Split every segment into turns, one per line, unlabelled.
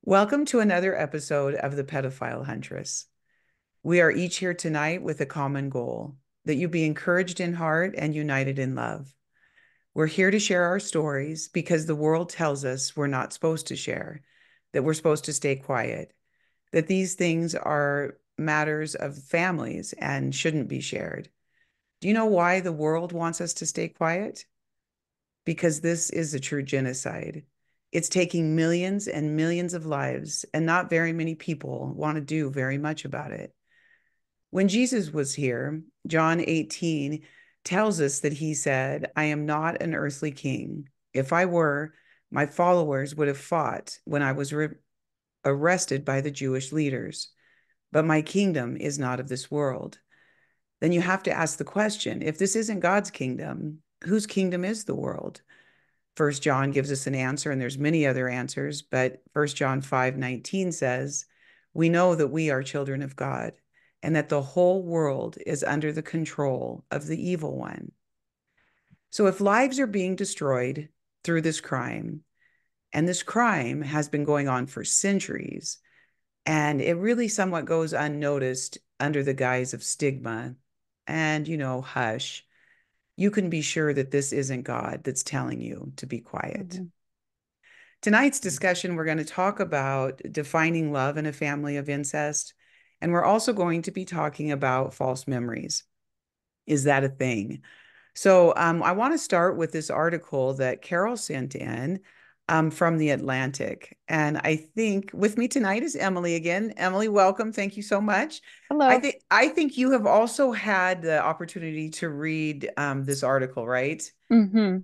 Welcome to another episode of the Pedophile Huntress. We are each here tonight with a common goal, that you be encouraged in heart and united in love. We're here to share our stories because the world tells us we're not supposed to share, that we're supposed to stay quiet, that these things are matters of families and shouldn't be shared. Do you know why the world wants us to stay quiet? Because this is a true genocide. It's taking millions and millions of lives, and not very many people want to do very much about it. When Jesus was here, John 18 tells us that he said, I am not an earthly king. If I were, my followers would have fought when I was arrested by the Jewish leaders. But my kingdom is not of this world. Then you have to ask the question, if this isn't God's kingdom, whose kingdom is the world? First John gives us an answer, and there's many other answers, but First John 5:19 says, we know that we are children of God and that the whole world is under the control of the evil one. So if lives are being destroyed through this crime, and this crime has been going on for centuries, and it really somewhat goes unnoticed under the guise of stigma and, hush, you can be sure that this isn't God that's telling you to be quiet.
Mm-hmm.
Tonight's discussion, we're going to talk about defining love in a family of incest. And we're also going to be talking about false memories. Is that a thing? So I want to start with this article that Carol sent in from The Atlantic. And I think with me tonight is Emily again. Emily, welcome. Thank you so much. I
Hello.
think I think you have also had the opportunity to read this article, right?
Mm-hmm.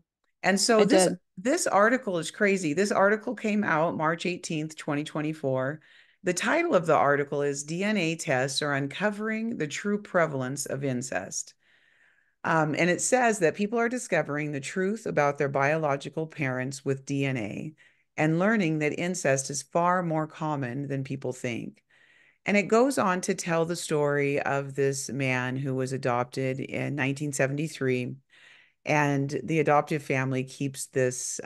And so
I
this
did.
this article is crazy. This article came out March 18th, 2024. The title of the article is DNA Tests Are Uncovering the True Prevalence of Incest. And it says that people are discovering the truth about their biological parents with DNA and learning that incest is far more common than people think. And it goes on to tell the story of this man who was adopted in 1973, and the adoptive family keeps this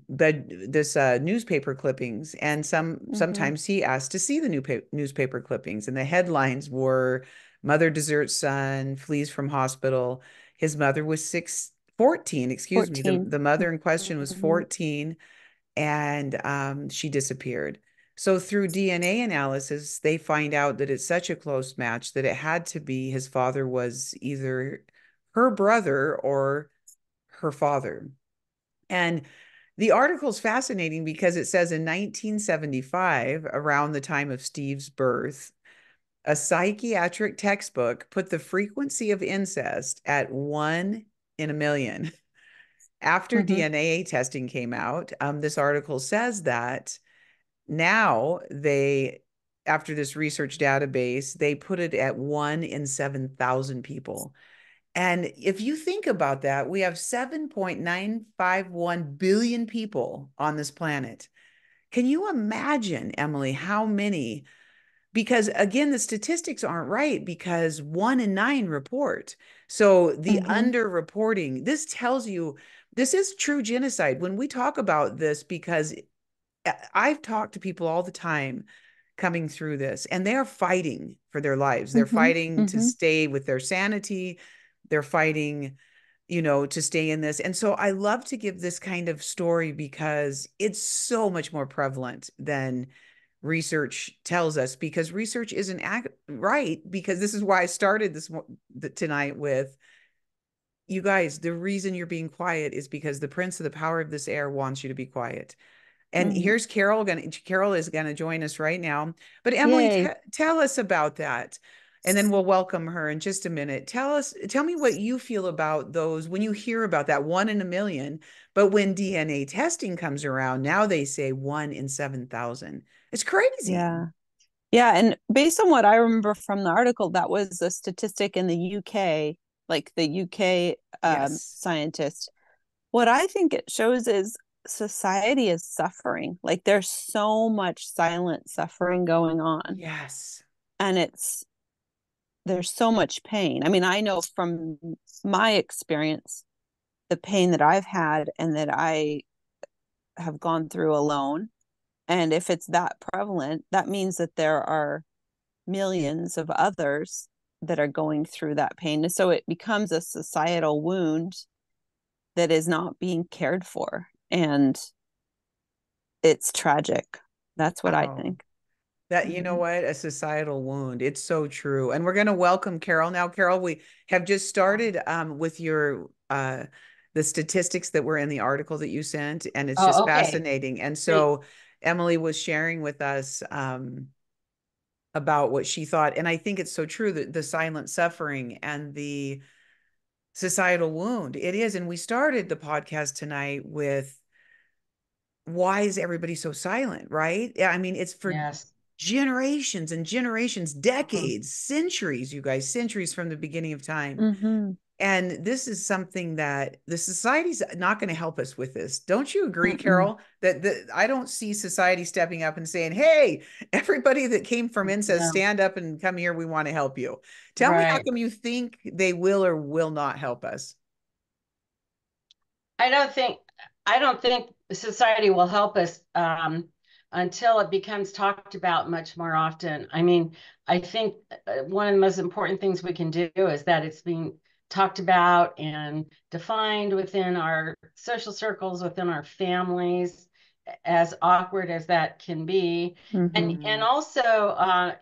newspaper clippings, and
Mm-hmm.
sometimes he asked to see the newspaper clippings, and the headlines were mother deserts son, flees from hospital. His mother was 14, excuse me, the
14.
the mother in question was
Mm-hmm.
14, and she disappeared. So through DNA analysis, they find out that it's such a close match that it had to be his father was either her brother or her father. And the article is fascinating because it says in 1975, around the time of Steve's birth, a psychiatric textbook put the frequency of incest at 1 in a million. After
Mm-hmm.
DNA testing came out, this article says that now after this research database, they put it at 1 in 7,000 people. And if you think about that, we have 7.951 billion people on this planet. Can you imagine, Emily, how many? Because again, the statistics aren't right because 1 in 9 report. So the
Mm-hmm.
underreporting, this tells you this is true genocide. When we talk about this, because I've talked to people all the time coming through this, and they are fighting for their lives. They're
Mm-hmm.
fighting to
Mm-hmm.
stay with their sanity. They're fighting, to stay in this. And so I love to give this kind of story because it's so much more prevalent than research tells us, because research isn't right. Because this is why I started this tonight with you guys. The reason you're being quiet is because the prince of the power of this air wants you to be quiet. And
Mm-hmm.
here's Carol. Carol is gonna join us right now. But Emily,
Yay.
tell us about that, and then we'll welcome her in just a minute. Tell me what you feel about those when you hear about that 1 in a million. But when DNA testing comes around, now they say 1 in 7,000. It's crazy.
Yeah. Yeah. And based on what I remember from the article, that was a statistic in the UK, like the UK
Yes.
scientist. What I think it shows is society is suffering. Like there's so much silent suffering going on.
Yes.
And there's so much pain. I mean, I know from my experience, the pain that I've had and that I have gone through alone. And if it's that prevalent, that means that there are millions of others that are going through that pain. So it becomes a societal wound that is not being cared for. And it's tragic. That's what I
Wow.
think.
That, you know
Mm-hmm.
what? A societal wound. It's so true. And we're going to welcome Carol now. Carol, we have just started with your the statistics that were in the article that you sent, and it's just
Oh, okay.
fascinating. And
Great.
so Emily was sharing with us about what she thought. And I think it's so true that the silent suffering and the societal wound, it is. And we started the podcast tonight with why is everybody so silent, right? Yeah, I mean, it's for
Yes.
generations and generations,
Mhm.
decades, centuries, you guys, centuries from the beginning of time.
Mm-hmm.
And this is something that the society's not going to help us with this. Don't you agree,
Mm-mm.
Carol? That I don't see society stepping up and saying, "Hey, everybody that came from incest,
No,
stand up and come here. We want to help you." Tell me how
right.
come you think they will or will not help us?
I don't think I don't think society will help us until it becomes talked about much more often. I mean, I think one of the most important things we can do is that it's being talked about and defined within our social circles, within our families, as awkward as that can be.
Mm-hmm.
And
Mhm.
also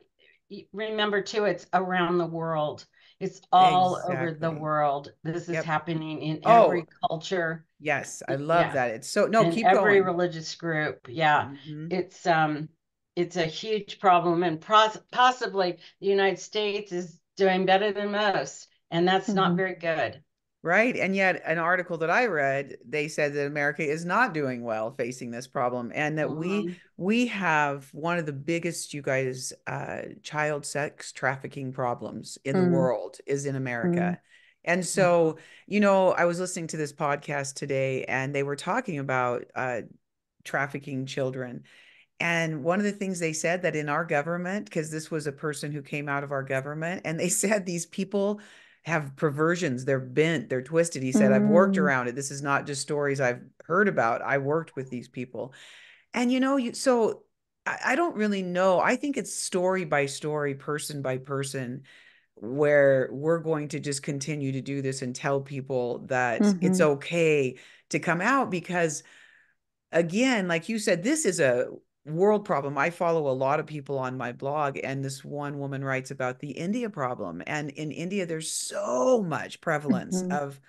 remember too, it's around the world. It's all over the
Exactly.
world. This is
Yep.
happening in
Oh,
every culture.
yes, I love
Yeah,
that. It's so, no,
in
keep
every
going.
religious group. Yeah,
Hmm.
it's um it's a huge problem, and possibly the United States is doing better than most, and that's not
Mm-hmm.
very good.
Right. And yet, an article that I read, they said that America is not doing well facing this problem, and that we
Mhm.
we have one of the biggest, you guys, child sex trafficking problems in the world is in
Mm-hmm.
America. And
Mhm.
so, I was listening to this podcast today, and they were talking about trafficking children. And one of the things they said that in our government, because this was a person who came out of our government, and they said these people have perversions. They're bent, they're twisted. He said, I've worked
Mm-hmm.
around it. This is not just stories I've heard about. I worked with these people. And so I don't really know. I think it's story by story, person by person, where we're going to just continue to do this and tell people that it's
Mm-hmm.
okay to come out because again, like you said, this is a world problem. I follow a lot of people on my blog, and this one woman writes about the India problem. And in India, there's so much prevalence
Mm-hmm.
of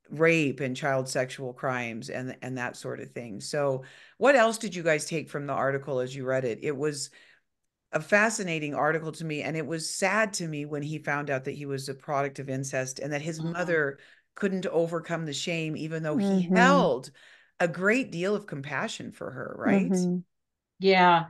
rape and child sexual crimes and that sort of thing. So, what else did you guys take from the article as you read it? It was a fascinating article to me, and it was sad to me when he found out that he was a product of incest and that his
Mhm.
mother couldn't overcome the shame, even though he
Mm-hmm.
held a great deal of compassion for her, right?
Mm-hmm.
Yeah.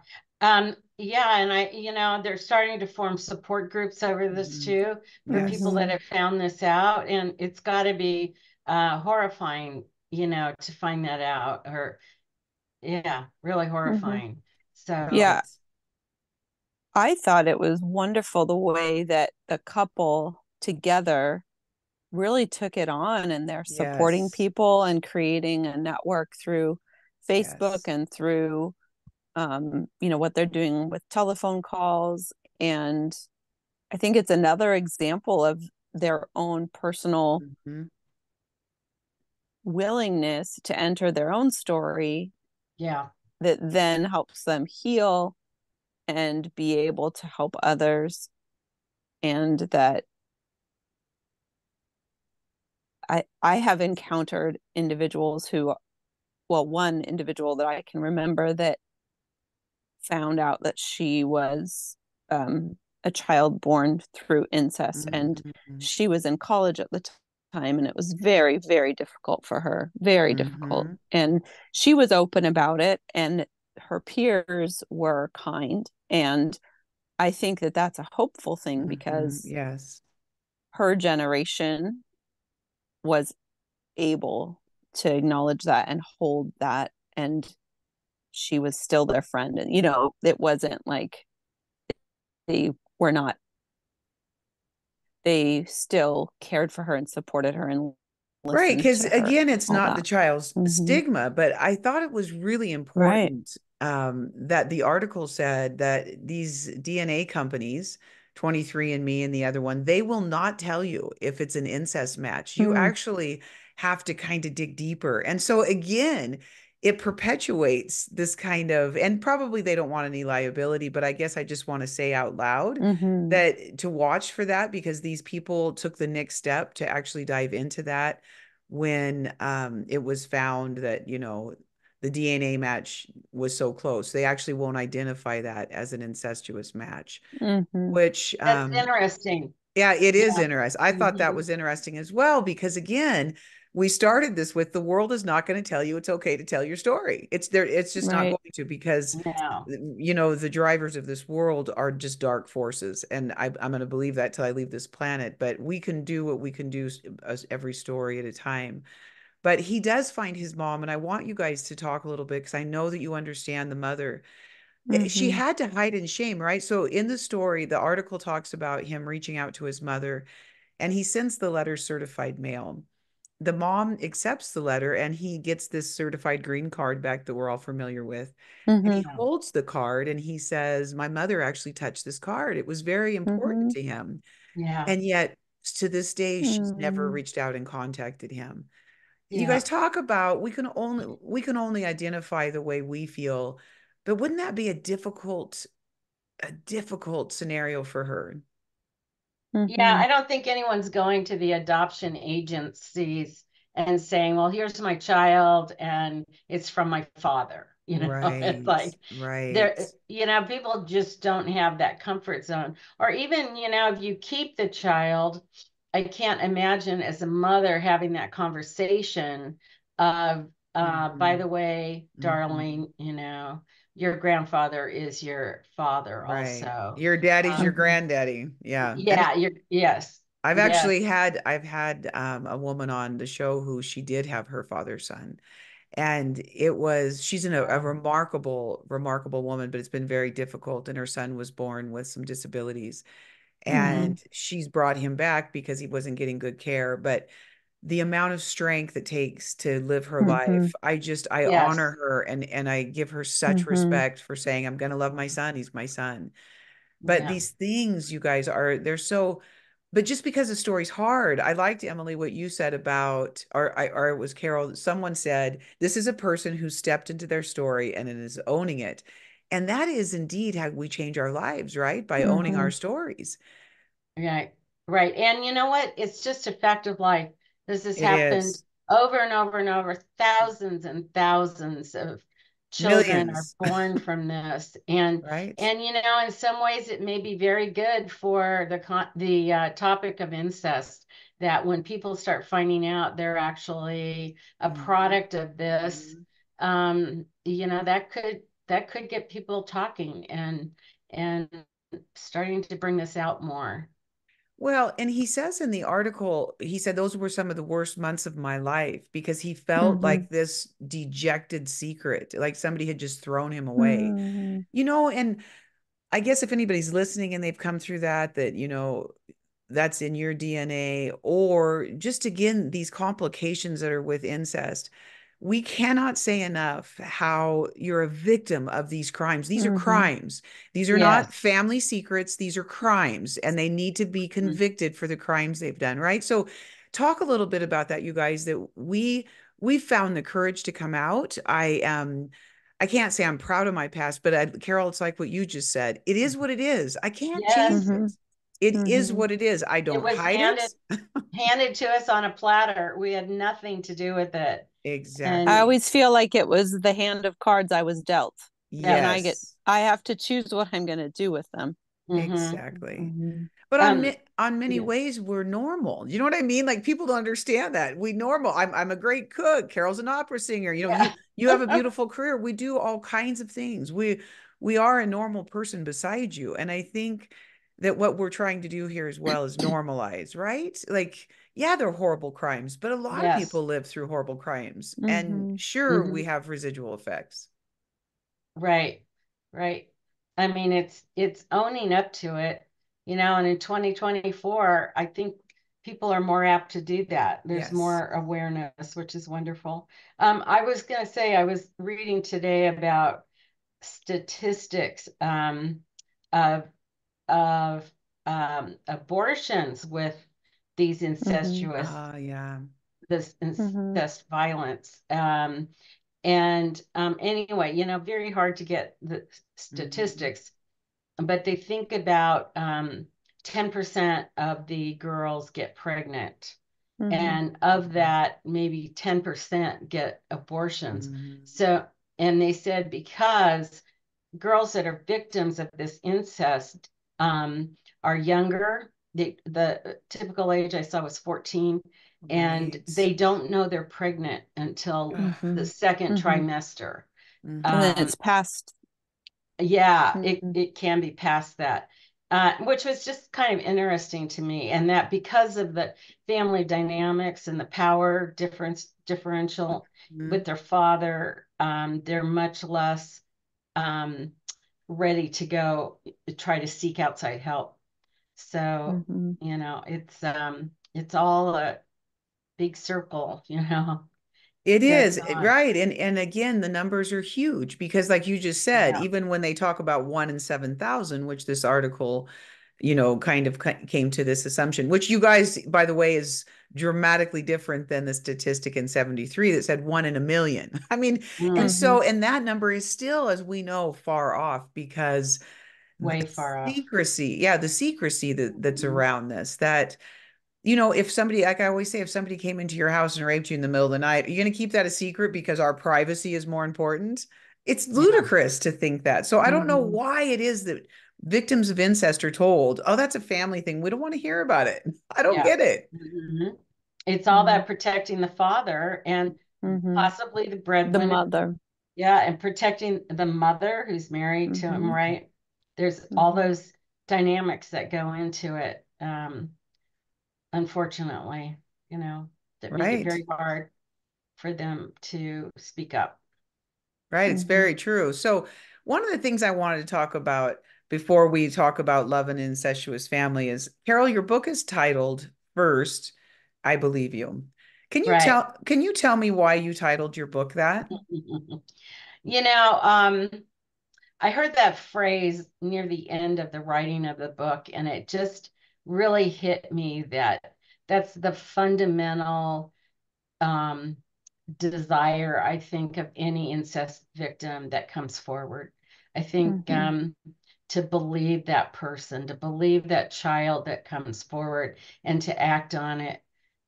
Yeah, and they're starting to form support groups over this
Mhm.
too for people
Yes.
that
Mm-hmm.
have found this out, and it's got to be horrifying, to find that out, or yeah, really
Mm-hmm.
horrifying. So,
Yeah,
Right.
I thought it was wonderful the way that the couple together really took it on and they're supporting
Yes.
people and creating a network through Facebook
Yes.
and through what they're doing with telephone calls. And I think it's another example of their own personal
Mhm.
willingness to enter their own story
yeah.
that then helps them heal and be able to help others. And that I have encountered individuals who, well, one individual that I can remember that found out that she was a child born through incest, and
Mhm.
she was in college at the time, and it was very, very difficult for her, very difficult.
Mhm.
And she was open about it, and her peers were kind. And I think that that's a hopeful thing
Mhm.
because
Yes.
her generation was able to acknowledge that and hold that, and she was still their friend. And it wasn't like they were not, they still cared for her and supported her and
Right,
listened
because
to her,
again, it's
all
not the
that.
child's
Mm-hmm.
stigma, but I thought it was really
Right.
important. that the article said that these DNA companies, 23andMe and the other one, they will not tell you if it's an incest match. You
Mm.
actually have to kind of dig deeper. And so again, it perpetuates this kind of, and probably they don't want any liability, but I guess I just want to say out loud
Mm-hmm.
that to watch for that, because these people took the next step to actually dive into that when it was found that, the DNA match was so close. They actually won't identify that as an incestuous match,
Mm-hmm.
which,
That's interesting.
yeah, it is
Yeah.
interesting. I thought that
Mhm.
was interesting as well, because again, we started this with the world is not going to tell you it's okay to tell your story. It's there, it's just not
Right.
going to, because
No.
the drivers of this world are just dark forces. And I'm going to believe that till I leave this planet. But we can do what we can do, every story at a time. But he does find his mom, and I want you guys to talk a little bit because I know that you understand the mother. She
Mm-hmm.
had to hide in shame, right? So in the story, the article talks about him reaching out to his mother, and he sends the letter certified mail. The mom accepts the letter, and he gets this certified green card back that we're all familiar with. And he
Mm-hmm.
Yeah.
holds the card and he says, "My mother actually touched this card. It was very important
Mm-hmm.
to him."
Yeah.
And yet, to this day, she's never
Mm-hmm.
reached out and contacted him. You guys
Yeah.
talk about we can only identify the way we feel, but wouldn't that be a difficult scenario for her?
Yeah,
Mm-hmm.
I don't think anyone's going to the adoption agencies and saying, well, here's my child and it's from my father. It's
Right,
like
right.
there, people just don't have that comfort zone. Or even, if you keep the child, I can't imagine as a mother having that conversation of, by
Mhm,
the way,
mhm.
darling, your grandfather is your father
Right.
also.
Your daddy's your
Um,
Mm-hmm.
granddaddy. Yeah. And
yeah, yes,
I've
yes.
actually I've had a woman on the show who she did have her father's son. And she's a
Wow.
remarkable, remarkable woman, but it's been very difficult. And her son was born with some disabilities.
Mm-hmm.
And she's brought him back because he wasn't getting good care. But the amount of strength it takes to live her
Mm-hmm.
life, I honor
Yes.
her, and I give her such
Mm-hmm.
respect for saying, I'm going to love my son. He's my son. But
Yeah.
these things, you guys, they're so, but just because the story's hard, I liked, Emily, what you said about, or it was Carol, someone said, this is a person who stepped into their story and is owning it. And that is indeed how we change our lives, right? By owning
Mm-hmm.
our stories.
Right. Right. And you know what? It's just a fact of life. This has
It
happened
is
over and over and over. Thousands and thousands of children are
millions,
born from this. And
right?
and in some ways it may be very good for the topic of incest, that when people start finding out they're actually a
Mhm,
product of this,
mhm.
that could get people talking and starting to bring this out more.
Well, and he says in the article, he said those were some of the worst months of my life because he felt
Mm-hmm.
like this dejected secret, like somebody had just thrown him away.
Mm-hmm.
And I guess if anybody's listening and they've come through that, that's in your DNA, or just again, these complications that are with incest. We cannot say enough how you're a victim of these crimes. These are
Mm-hmm.
crimes. These are not
Yes.
family secrets. These are crimes, and they need to be
Mhm.
convicted for the crimes they've done, right? So talk a little bit about that, you guys, that we found the courage to come out. I can't say I'm proud of my past, but Carol, it's like what you just said. It is what it is. I can't change
Yes.
Mm-hmm.
it. It is
Mm-hmm.
what it is. I
It
don't
was
hide it.
handed to us on a platter. We had nothing to do with it.
I
And
Exactly.
always feel like it was the hand of cards I was dealt, and
yes.
Yes,
I have to choose what I'm going to do with them.
Mm-hmm.
exactly.
Mm-hmm.
But
Um,
on many
yeah.
ways, we're normal. You know what I mean? Like people don't understand that. We normal. I'm a great cook. Carol's an opera singer.
Yeah.
You have a beautiful career. We do all kinds of things. We are a normal person beside you. And I think that what we're trying to do here as well is normalize, right? Like, yeah, they're horrible crimes, but a lot of
Yes.
people live through horrible crimes. And
Mm-hmm.
sure, we
Hmm.
have residual effects.
Right. Right. I mean, it's owning up to it, and in 2024, I think people are more apt to do that. There's
Yes.
more awareness, which is wonderful. I was going to say, I was reading today about statistics of of abortions with these incestuous
Yeah.
this incest violence. And anyway, very hard to get the statistics, but they think about 10% of the girls get pregnant. And of that, maybe 10% get abortions. So, and they said because girls that are victims of this incest are younger. The typical age I saw was 14, and
Right.
they don't know they're pregnant until the second trimester.
And then it's past.
Yeah, it can be past that, which was just kind of interesting to me. And that because of the family dynamics and the power differential with their father, they're much less ready to go try to seek outside help. So, it's all a big circle,
It
that's
is,
on.
right. And again, the numbers are huge because like you just said,
Yeah.
even when they talk about 1 in 7,000, which this article, kind of came to this assumption, which you guys, by the way, is dramatically different than the statistic in 73 that said 1 in 1 million. I mean, and that number is still, as we know, far off because
Way
the
far off.
the secrecy that's
Mhm.
around this, that if somebody, like I always say, if somebody came into your house and raped you in the middle of the night, are you going to keep that a secret because our privacy is more important? It's
Yeah.
ludicrous to think that. So I don't know why it is that victims of incest are told, oh, that's a family thing. We don't want to hear about it. I don't
Yeah.
get it.
It's all that protecting the father and possibly the
The
breadwinner.
mother.
Yeah, and protecting the mother who's married to him, right? There's all those dynamics that go into it. Unfortunately, that make it
Right.
very hard for them to speak up.
Right. It's very true. So, one of the things I wanted to talk about before we talk about love and incestuous family is, Carol, your book is titled First, I Believe You.
Right.
Can you tell me why you titled your book that?
You know, um, I heard that phrase near the end of the writing of the book, and it just really hit me that that's the fundamental um, desire, I think, of any incest victim that comes forward. I think to believe that person, to believe that child that comes forward and to act on it.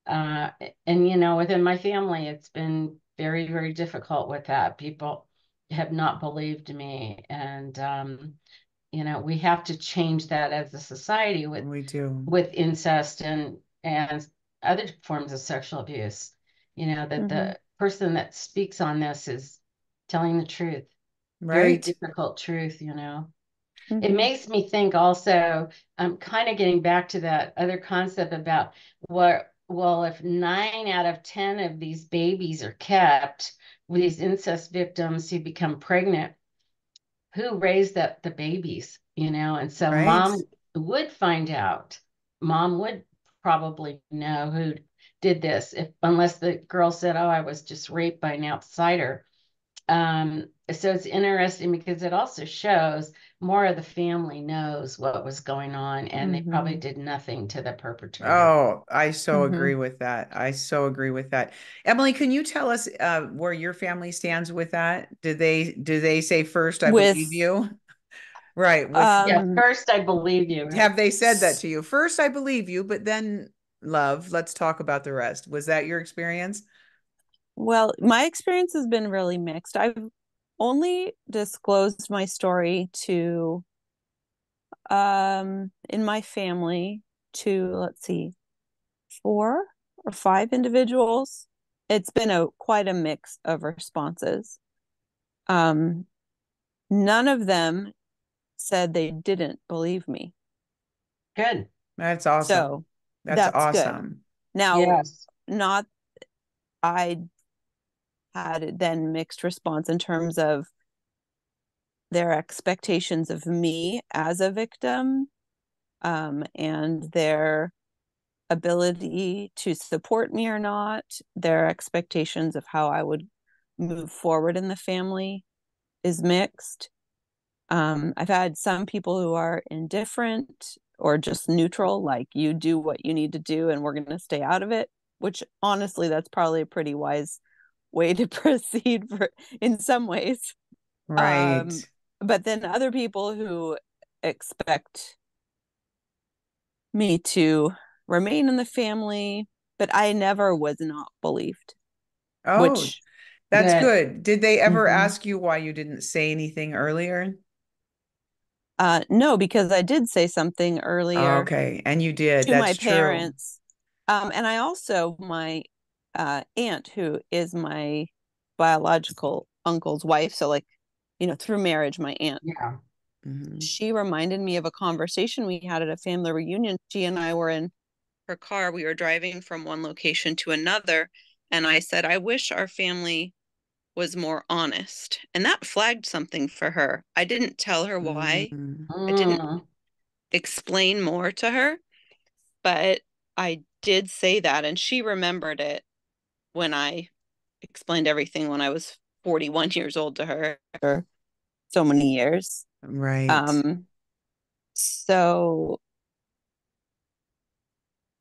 Uh, and, within my family, it's been very, very difficult with that. People have not believed me. And, we have to change that as a society
We do.
with incest and other forms of sexual abuse. That the person that speaks on this is telling the truth, very
Right.
difficult truth. It makes me think also, I'm kind of getting back to that other concept about well, if 9 out of 10 of these babies are kept with these incest victims who become pregnant, who raised the babies, and so
Right.
mom would find out. Mom would probably know who did this, if unless the girl said, "Oh, I was just raped by an outsider." So it's interesting because it also shows more of the family knows what was going on, and they probably did nothing to the perpetrator.
Oh, I so agree with that. I so agree with that. Emily, can you tell us where your family stands with that? Do they say first, I believe
With
you? Right.
Yeah, first I believe you, right?
Have they said that to you? First, I believe you, but then love, let's talk about the rest. Was that your experience?
Well, my experience has been really mixed. I've only disclosed my story to in my family to, let's see, 4 or 5 individuals. It's been quite a mix of responses. Um, None of them said they didn't believe me.
Good.
That's awesome.
So
That's
that's good.
awesome.
Now,
Yes.
not I had then mixed response in terms of their expectations of me as a victim, and their ability to support me or not, their expectations of how I would move forward in the family is mixed. I've had some people who are indifferent or just neutral, like you do what you need to do and we're going to stay out of it, which honestly, that's probably a pretty wise way to proceed in some ways.
Right.
Um, but then other people who expect me to remain in the family, but I never was not believed,
Oh,
which
that's
Good.
good. Did they ever
mhm.
ask you why you didn't say anything earlier?
No, because I did say something earlier
Okay, and you did.
to my
That's true.
parents. And I also, my aunt, who is my biological uncle's wife, so like, through marriage, my aunt,
Yeah.
Hmm.
she reminded me of a conversation we had at a family reunion. She and I were in her car. We were driving from one location to another. And I said, I wish our family was more honest. And that flagged something for her. I didn't tell her why.
Hmm.
I didn't
Mm.
explain more to her, but I did say that. And she remembered it when I explained everything when I was 41 years old to her for so many years.
Right.
Um, so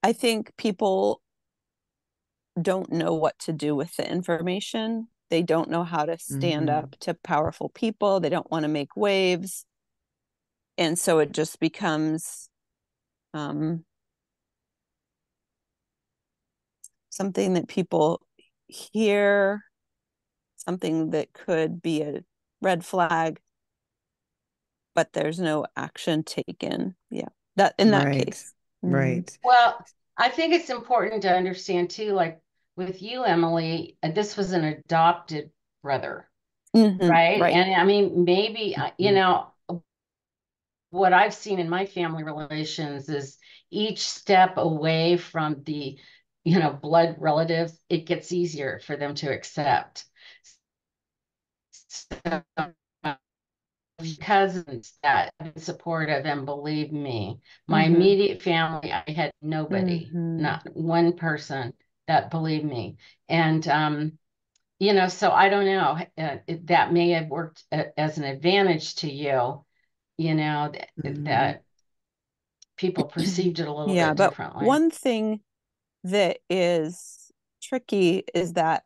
I think people don't know what to do with the information. They don't know how to stand
Hmm.
up to powerful people. They don't want to make waves. And so it just becomes um, something that people hear, something that could be a red flag, but there's no action taken. Yeah, that in that
Right.
case. Mm-hmm.
Right.
Well, I think it's important to understand too, like with you, Emily, this was an adopted brother,
Mm-hmm.
right?
Right.
And I mean, maybe,
Mhm.
what I've seen in my family relations is each step away from the, blood relatives, it gets easier for them to accept. So, cousins that have been supportive and believe me. My
Mm-hmm.
immediate family, I had nobody,
Mm-hmm.
not one person that believed me. And so I don't know. That may have worked as an advantage to you,
Mhm.
that people perceived it a little
Yeah,
bit
but
differently.
one thing that is tricky is that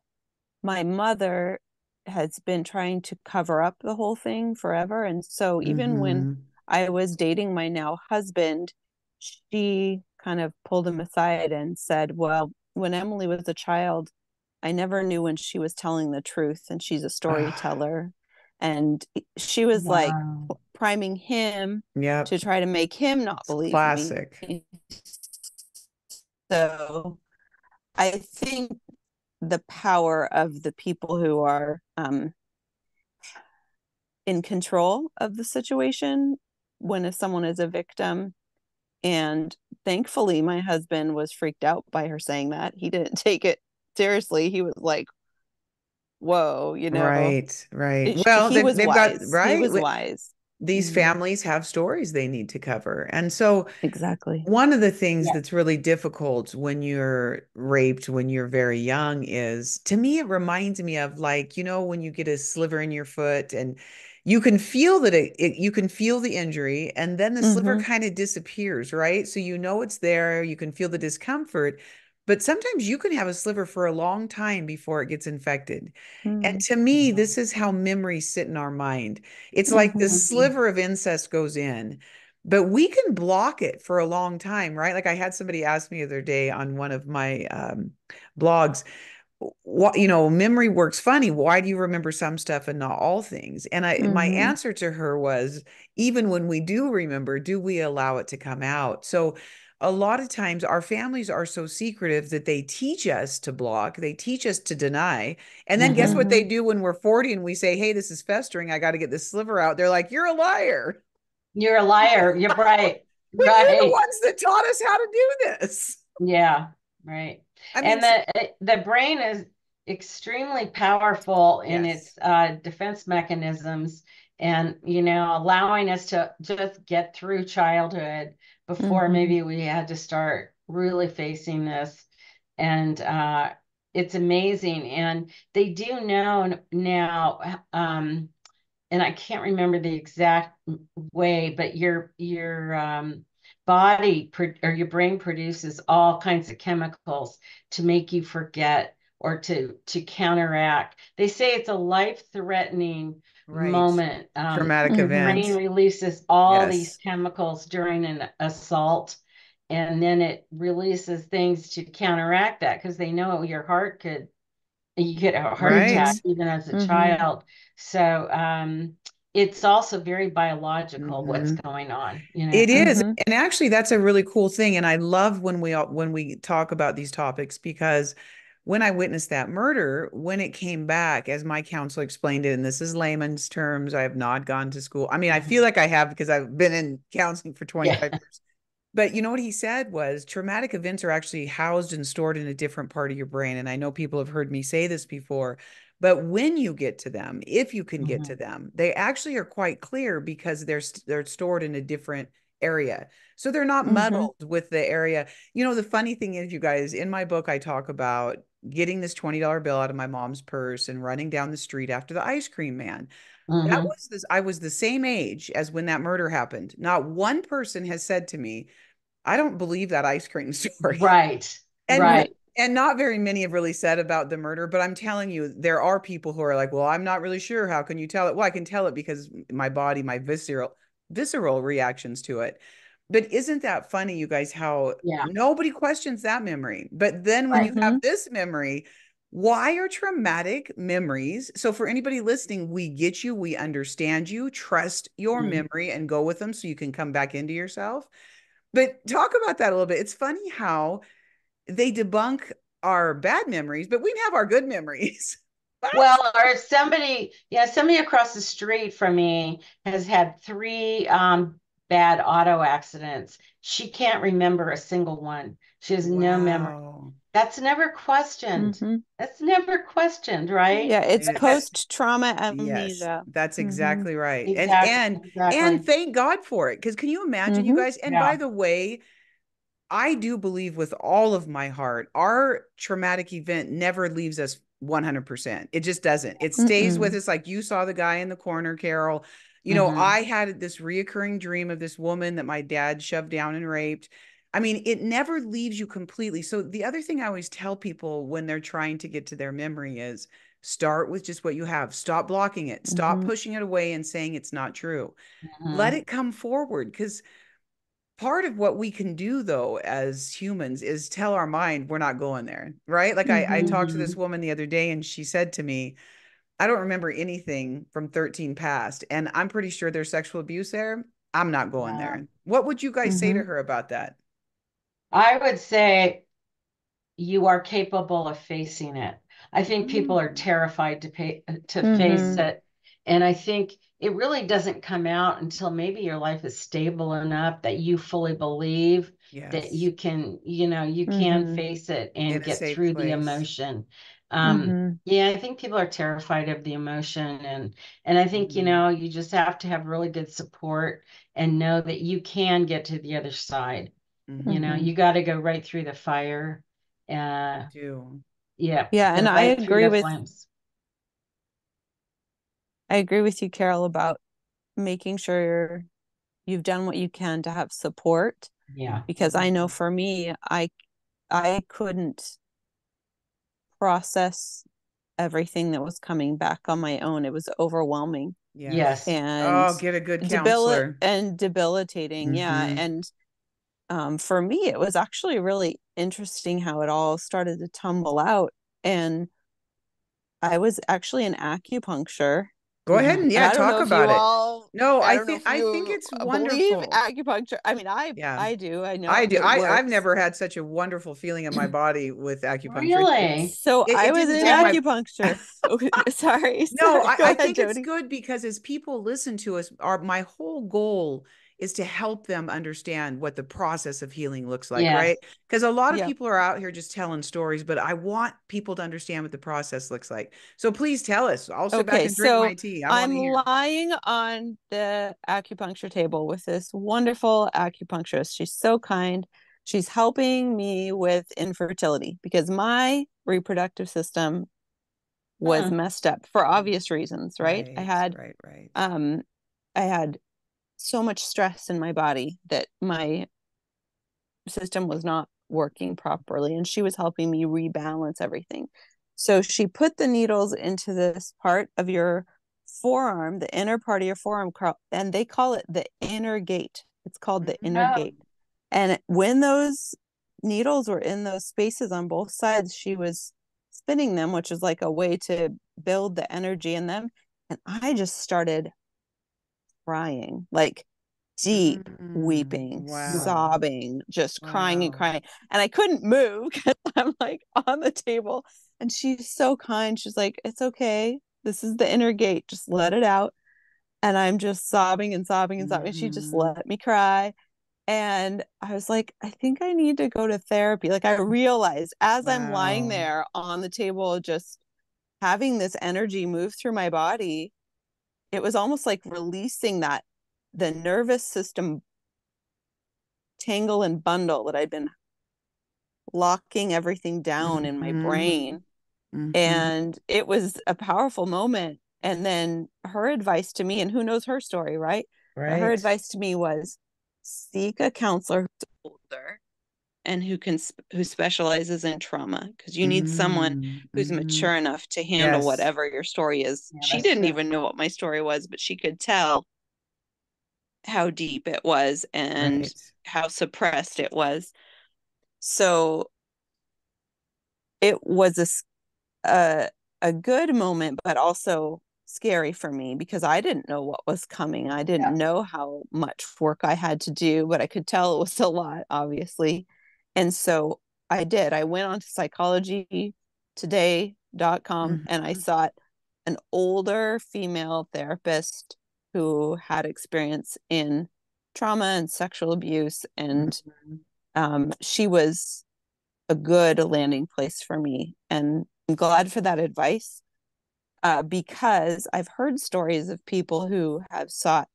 my mother has been trying to cover up the whole thing forever. And so even when
Mhm.
I was dating my now husband, she kind of pulled him aside and said, well, when Emily was a child, I never knew when she was telling the truth, and she's a
Ah,
storyteller. And she was like
Wow.
priming him
yep.
to try to make him not
It's
believe me.
classic.
So I think the power of the people who are in control of the situation when if someone is a victim. And thankfully, my husband was freaked out by her saying that. He didn't take it seriously. He was like, whoa,
Right. Right. Well,
he was
they've got
wise. He
right.
was wise.
These
Mm-hmm.
families have stories they need to cover. And so
Exactly.
one of the things
Yeah.
that's really difficult when you're raped when you're very young is, to me, it reminds me of, like, when you get a sliver in your foot and you can feel that you can feel the injury and then the sliver
Mm-hmm.
kind of disappears, right? So it's there, you can feel the discomfort, but sometimes you can have a sliver for a long time before it gets infected. And to me, this is how memories sit in our mind. It's like the
Mm-hmm.
Mhm.
sliver of incest goes in, but we can block it for a long time, right? Like I had somebody ask me the other day on one of my blogs, what, memory works funny. Why do you remember some stuff and not all things? And my
Mm-hmm.
answer to her was, even when we do remember, do we allow it to come out? So a lot of times our families are so secretive that they teach us to block, they teach us to deny. And then guess
Mhm.
what they
Mm-hmm.
do when we're 40 and we say, hey, this is festering, I got to get this sliver out. They're like, you're a liar.
You're a liar. You're right.
When you're the
Right.
ones that taught us how to do this.
Yeah, right.
I mean,
And the brain is extremely powerful in
yes.
its defense mechanisms, and allowing us to just get through childhood before
Mm-hmm.
maybe we had to start really facing this. And it's amazing. And they do know now. and I can't remember the exact way, but your body or your brain produces all kinds of chemicals to make you forget or to counteract. They say it's a life-threatening
Right.
moment.
Traumatic
Your brain
event.
releases all these
Yes.
chemicals during an assault, and then it releases things to counteract that because they know your heart could you get a heart
Right.
attack even as a
Mm-hmm.
child. So it's also very biological what's
Hmm.
going on, you know.
It is.
Mm-hmm.
And actually that's a really cool thing. And I love when we talk about these topics because when I witnessed that murder, when it came back, as my counselor explained it, and this is layman's terms, I have not gone to school. I mean, I feel
Mhm.
like I have because I've been in counseling for
Yeah.
25 years. But you know what he said was traumatic events are actually housed and stored in a different part of your brain. And I know people have heard me say this before, but when you get to them, if you can get to
Mhm.
them, they actually are quite clear because they're stored in a different area. So they're not
Mm-hmm.
muddled with the area. You know, the funny thing is, you guys, in my book, I talk about getting this $20 bill out of my mom's purse and running down the street after the ice cream man. That
Mhm.
was this, I was the same age as when that murder happened. Not one person has said to me, I don't believe that ice cream story.
Right.
And
Right.
Right.
and not very many have really said about the murder, but I'm telling you, there are people who are like, well, I'm not really sure. How can you tell it? Well, I can tell it because my body, my visceral reactions to it. But isn't that funny, you guys, how
Yeah.
nobody questions that memory? But then when you
Right.
have
Mm-hmm.
this memory, why are traumatic memories? So for anybody listening, we get you, we understand you, trust your
Mhm.
memory and go with them so you can come back into yourself. But talk about that a little bit. It's funny how they debunk our bad memories, but we can have our good memories. What?
Well, or somebody, yeah, somebody across the street from me has had three bad auto accidents. She can't remember a single one. She has no memory.
Wow.
That's never questioned.
Mm-hmm.
That's never questioned, right?
Yeah, it's
It's
post-trauma
yes,
amnesia.
that's
Mm-hmm.
exactly right. And
Exactly,
and
exactly.
thank God for it. Because can you imagine, you
Mm-hmm.
guys? And by
Yeah.
the way, I do believe with all of my heart, our traumatic event never leaves us 100%. It just doesn't. It stays with
Mm-mm.
us. Like you saw the guy in the corner, Carol. You know,
Hmm.
I had this reoccurring dream of this woman that my dad shoved down and raped. I mean, it never leaves you completely. So the other thing I always tell people when they're trying to get to their memory is start with just what you have. Stop blocking it. Stop
Mm-hmm.
pushing it away and saying it's not true. Let
Hmm.
it come forward because part of what we can do though as humans is tell our mind we're not going there, right? Like I
Mm-hmm.
talked to this
Hmm.
woman the other day and she said to me, I don't remember anything from 13 past and I'm pretty sure there's sexual abuse there. I'm not going
Yeah.
there. What would you guys say
Mm-hmm.
to her about that?
I would say you are capable of facing it. I think people are
Mm.
terrified to face
Mm-hmm.
it. And I think it really doesn't come out until maybe your life is stable enough that you fully believe that
Yes,
you can, you know, you can
Mm-hmm.
face it
in
and
a
get
safe
through the
place.
emotion.
Mm-hmm.
Yeah, I think people are terrified of the emotion and I think, you
Mhm.
know, you just have to have really good support and know that you can get to the other side. You know,
Mm-hmm.
Mhm.
you got to go right through the fire.
You
Uh,
do.
yeah,
Yeah,
go
and
right through the flames.
I agree with you, Carol, about making sure you've done what you can to have support.
Yeah.
Because I know
Mhm.
for me, I couldn't process everything that was coming back on my own. It was overwhelming
Yes.
Yes.
Oh,
and
get a good counselor.
debilitating. Yeah.
Hmm.
And for me, it was actually really interesting how it all started to tumble out. And I was actually in acupuncture.
Go ahead
Hmm.
and
And
yeah,
I don't
talk
know if you
about it.
all,
No,
I
I
don't know
think
if
I think
you
it's
believe
wonderful.
acupuncture. I mean,
Yeah,
I do. I know
I do.
it
I've
works.
never had such a wonderful feeling in my body with acupuncture.
Really?
So I
It
was
didn't
in
take my
acupuncture. Oh, sorry,
no,
sorry. Go
I
ahead,
think it's
Jody.
good because as people listen to us, our my whole goal is to help them understand what the process of healing looks like, right?
Yes.
Because a lot of
Yep.
people are out here just telling stories, but I want people to understand what the process looks like. So please tell us. I'll sit back
Okay,
and drink
so
my tea. I want
I'm
to hear.
lying on the acupuncture table with this wonderful acupuncturist. She's so kind. She's helping me with infertility because my reproductive system was messed up for obvious reasons, right?
Right, right, right.
Um, I had so much stress in my body that my system was not working properly, and she was helping me rebalance everything. So she put the needles into this part of your forearm, the inner part of your forearm, and they call it the inner gate. It's called the inner
Oh,
gate. And when those needles were in those spaces on both sides, she was spinning them, which is like a way to build the energy in them. And I just started crying, like deep weeping,
Wow.
sobbing, just crying and
Wow.
crying. And I couldn't move because I'm like on the table. And she's so kind. She's like, it's okay. This is the inner gate. Just let it out. And I'm just sobbing and sobbing and sobbing. And she just
Mm-hmm.
let me cry. And I was like, I think I need to go to therapy. Like, I realized as I'm lying
Wow.
there on the table, just having this energy move through my body, it was almost like releasing that, the nervous system tangle and bundle that I'd been locking everything down in my
Mm-hmm.
brain.
Mm-hmm.
And it was a powerful moment. And then her advice to me, and who knows her story, right? But her
Right.
advice to me was seek a counselor who's older and who specializes in trauma, because you need someone who's
Mm-hmm.
mature enough to handle
Yes.
whatever your story is.
yeah,
She
that's
didn't
true.
even know what my story was, but she could tell how deep it was and
Right.
how suppressed it was. So it was a, a good moment, but also scary for me because I didn't know what was coming. I
Yeah.
didn't know how much work I had to do, but I could tell it was a lot, obviously. And so I did. I went on to psychologytoday.com and I
Mm-hmm.
sought an older female therapist who had experience in trauma and sexual abuse. And
Mm-hmm.
she was a good landing place for me. And I'm glad for that advice, because I've heard stories of people who have sought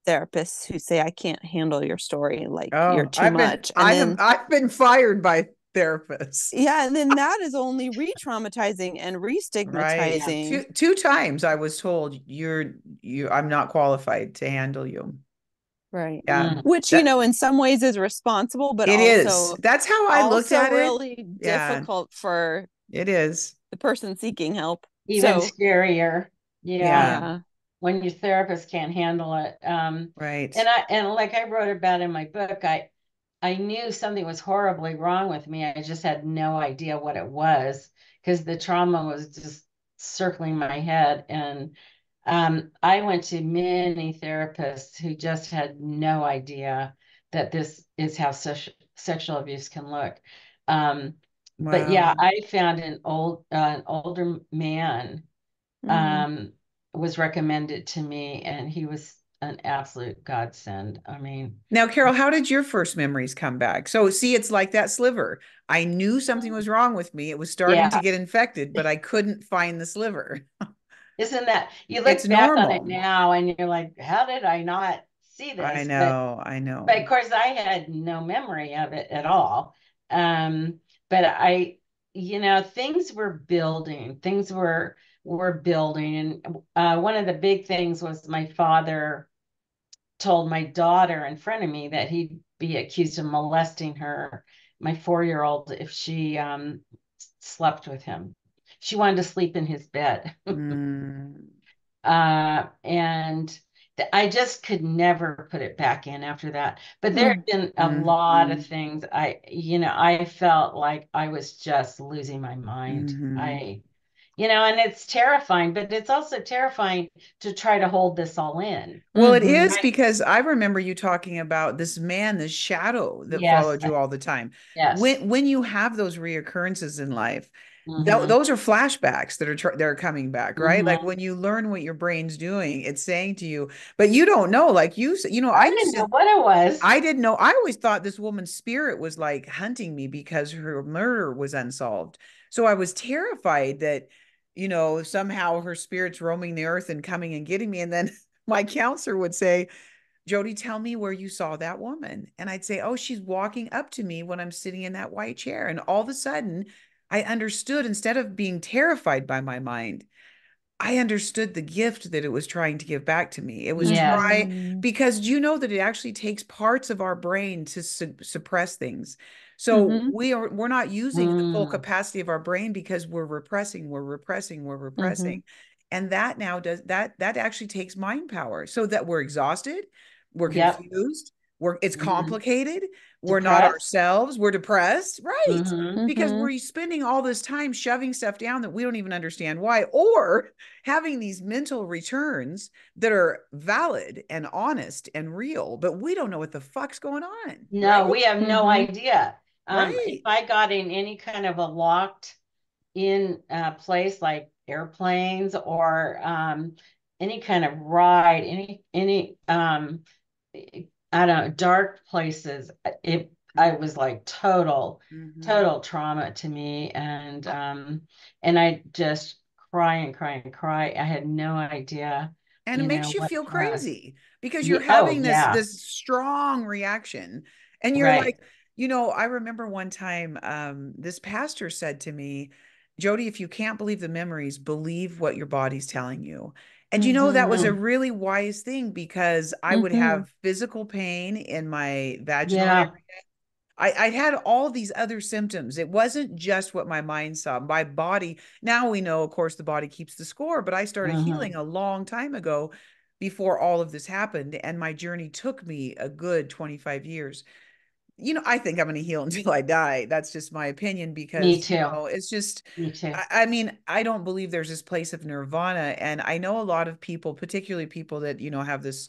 therapists who say, I can't handle your story, like you're
Oh,
too much. And then,
I've been fired by therapists.
yeah, and then that is only re traumatizing and re
Right.
Yeah.
stigmatizing.
Two times I was told I'm not qualified to handle you.
Right.
Yeah.
Mm.
Which,
That
in some ways is responsible, but
it is.
also
That's how I looked
also
at it.
really
Yeah,
difficult for
it is.
the person seeking help.
Even
So,
scarier. Yeah.
Yeah.
yeah.
When your therapist can't handle it.
Right.
And like I wrote about in my book, I knew something was horribly wrong with me. I just had no idea what it was because the trauma was just circling my head. And I went to many therapists who just had no idea that this is how sexual abuse can look. Um, but yeah,
Wow.
I found an older man
Mm.
um, was recommended to me, and he was an absolute godsend. I mean,
Now, Carol, how did your first memories come back? So, see, it's like that sliver. I knew something was wrong with me. It was starting to
yeah,
get infected, but I couldn't find the sliver.
isn't that you
It's
look back on it
normal.
now and you're like, how did I not see
I
this?
know. I
But
know.
of course, I had no memory of it at all. Um, but things were building. Things were building, and one of the big things was my father told my daughter in front of me that he'd be accused of molesting her, my 4-year-old, if she slept with him. She wanted to sleep in his bed.
Mm,
And I just could never put it back in after that. But there
Mm.
have been a lot of
mm,
things I felt like I was just losing my mind.
mm.
And it's terrifying, but it's also terrifying to try to hold this all in.
Well, it
Mm-hmm.
is
Right?
because I remember you talking about this man, this shadow that
Yes,
followed you all the time.
yes.
When you have those reoccurrences in life,
Hmm.
those are flashbacks that are coming back, right? Like
Hmm.
when you learn what your brain's doing, it's saying to you, but you don't know. Like I
I
used
didn't
to,
know what it was.
I didn't know. I always thought this woman's spirit was like hunting me because her murder was unsolved. So I was terrified that, somehow her spirit's roaming the earth and coming and getting me. And then my counselor would say, Jody, tell me where you saw that woman. And I'd say, oh, she's walking up to me when I'm sitting in that white chair. And all of a sudden, I understood, instead of being terrified by my mind, I understood the gift that it was trying to give back to me. It was
Yes.
because you know that it actually takes parts of our brain to suppress things. So
Mm-hmm.
we're not using the full
Mm.
capacity of our brain because we're repressing, we're repressing, we're
Mm-hmm.
repressing. And that now does that actually takes mind power, so that we're exhausted, we're
Yep.
confused, it's
Hmm.
complicated, we're not
Depressed.
ourselves, we're depressed, right?
Hmm.
Because
Mm-hmm.
we're spending all this time shoving stuff down that we don't even understand why, or having these mental returns that are valid and honest and real, but we don't know what the fuck's going on,
No,
right?
we have no
Mm-hmm.
idea. If
Right.
I got in any kind of a locked in place like airplanes or any kind of ride, any I don't know, dark places, I was like
Mm-hmm.
total trauma to me, and I just cry and cry and cry. I had no idea,
And it makes you
what
feel
it was.
crazy because you're
Yeah, oh
having this
yeah,
strong reaction, and you're like,
right.
I remember one time this pastor said to me, Jody, if you can't believe the memories, believe what your body's telling you. And that was a
Mm-hmm.
Mm,
really wise thing, because I would
Mm-hmm.
have physical pain in my vaginal area.
yeah.
I had all these other symptoms. It wasn't just what my mind saw. My body, now we know, of course, the body keeps the score, but I started healing
Hmm.
a long time ago before all of this happened. And my journey took me a good 25 years. I think I'm going to heal until I die. That's just my opinion,
Me
because,
too.
it's just,
Me too.
I mean, I don't believe there's this place of nirvana. And I know a lot of people, particularly people that, have this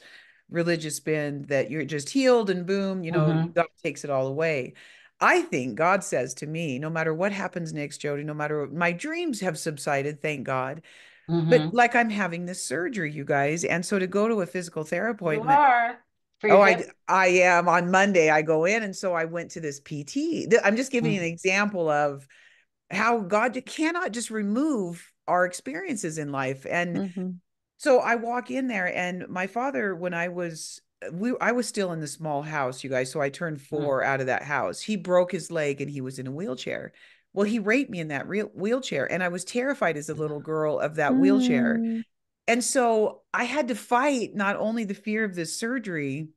religious bend, that you're just healed and boom,
Hmm.
God takes it all away. I think God says to me, no matter what happens next, Jody, no matter what, my dreams have subsided, thank God. But
Hmm.
like, I'm having this surgery, you guys. And so to go to a physical therapy
You
appointment.
are for your
Oh,
hip.
I am on Monday. I go in, and so I went to this PT. I'm just giving you an
Mm.
example of how God cannot just remove our experiences in life. And
Mm-hmm.
so I walk in there, and my father, when I was still in the small house, you guys. So I turned
Mm.
4 out of that house. He broke his leg, and he was in a wheelchair. Well, he raped me in that real wheelchair, and I was terrified as a little girl of that wheelchair.
Mm-hmm.
And so I had to fight not only the fear of this surgery.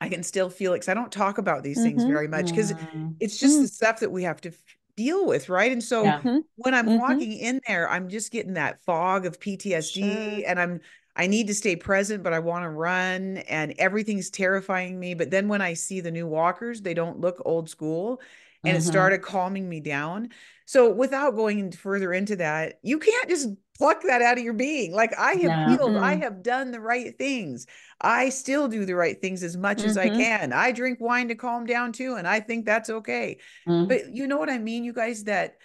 I can still feel it, because I don't talk about these things
Mm-hmm.
very much, because
Mm.
it's just the stuff that we have to deal with, right? And so
Yeah.
Mm-hmm.
when I'm
Mm-hmm.
walking in there, I'm just getting that fog of PTSD,
Sure.
and I need to stay present, but I want to run, and everything's terrifying me. But then when I see the new walkers, they don't look old school, and it
Hmm.
started calming me down. So without going further into that, you can't just pluck that out of your being. Like, I have
No.
healed, I
Mm-mm.
have done the right things. I still do the right things as much as I
Mm-hmm.
can. I drink wine to calm down too, and I think that's okay.
Mm.
But you know what I mean, you guys, that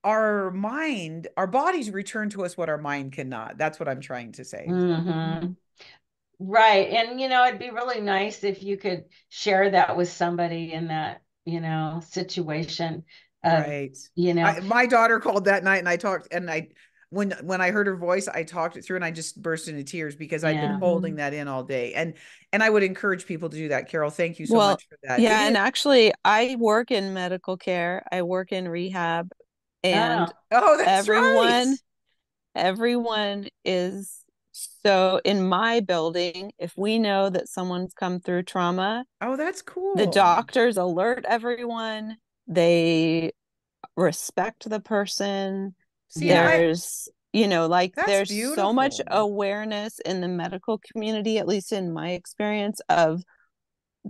our mind, our bodies return to us what our mind cannot. That's what I'm trying to say.
Hmm. Right. And it'd be really nice if you could share that with somebody in that, situation of,
Right.
you know,
My daughter called that night, and I talked, and when I heard her voice, I talked it through, and I just burst into tears, because I'd been
yeah.
Mm-hmm.
holding that in all day. And I would encourage people to do that. Carol, thank you so
Well,
much for that. It
yeah,
is.
and actually, I work in medical care. I work in rehab, and
Oh,
Oh, that's right.
everyone, everyone is so in my building, if we know that someone's come through trauma,
Oh, that's
the
cool.
doctors alert everyone. They respect the person.
See, and
yeah.
Like
that's
there's so much
beautiful.
awareness in the medical community, at least in my experience, of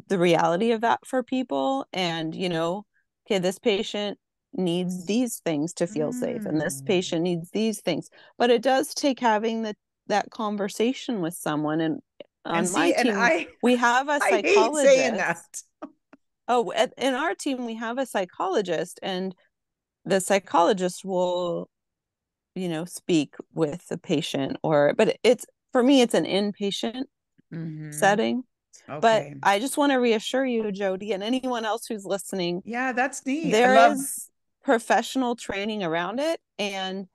the reality of that for people. And, okay, this patient needs these things to feel safe, and this
Mm.
patient needs these things. But it does take having that conversation with someone. And
And
on my
see, and
team, we have a
I hate saying
psychologist.
that.
Oh, in our team, we have a psychologist, and the psychologist will, speak with the patient, but it's for me, it's an inpatient
Hmm.
setting. But
Okay.
I just want to reassure you, Jody, and anyone else who's listening,
Yeah, that's neat. I
there
love.
is professional training around it and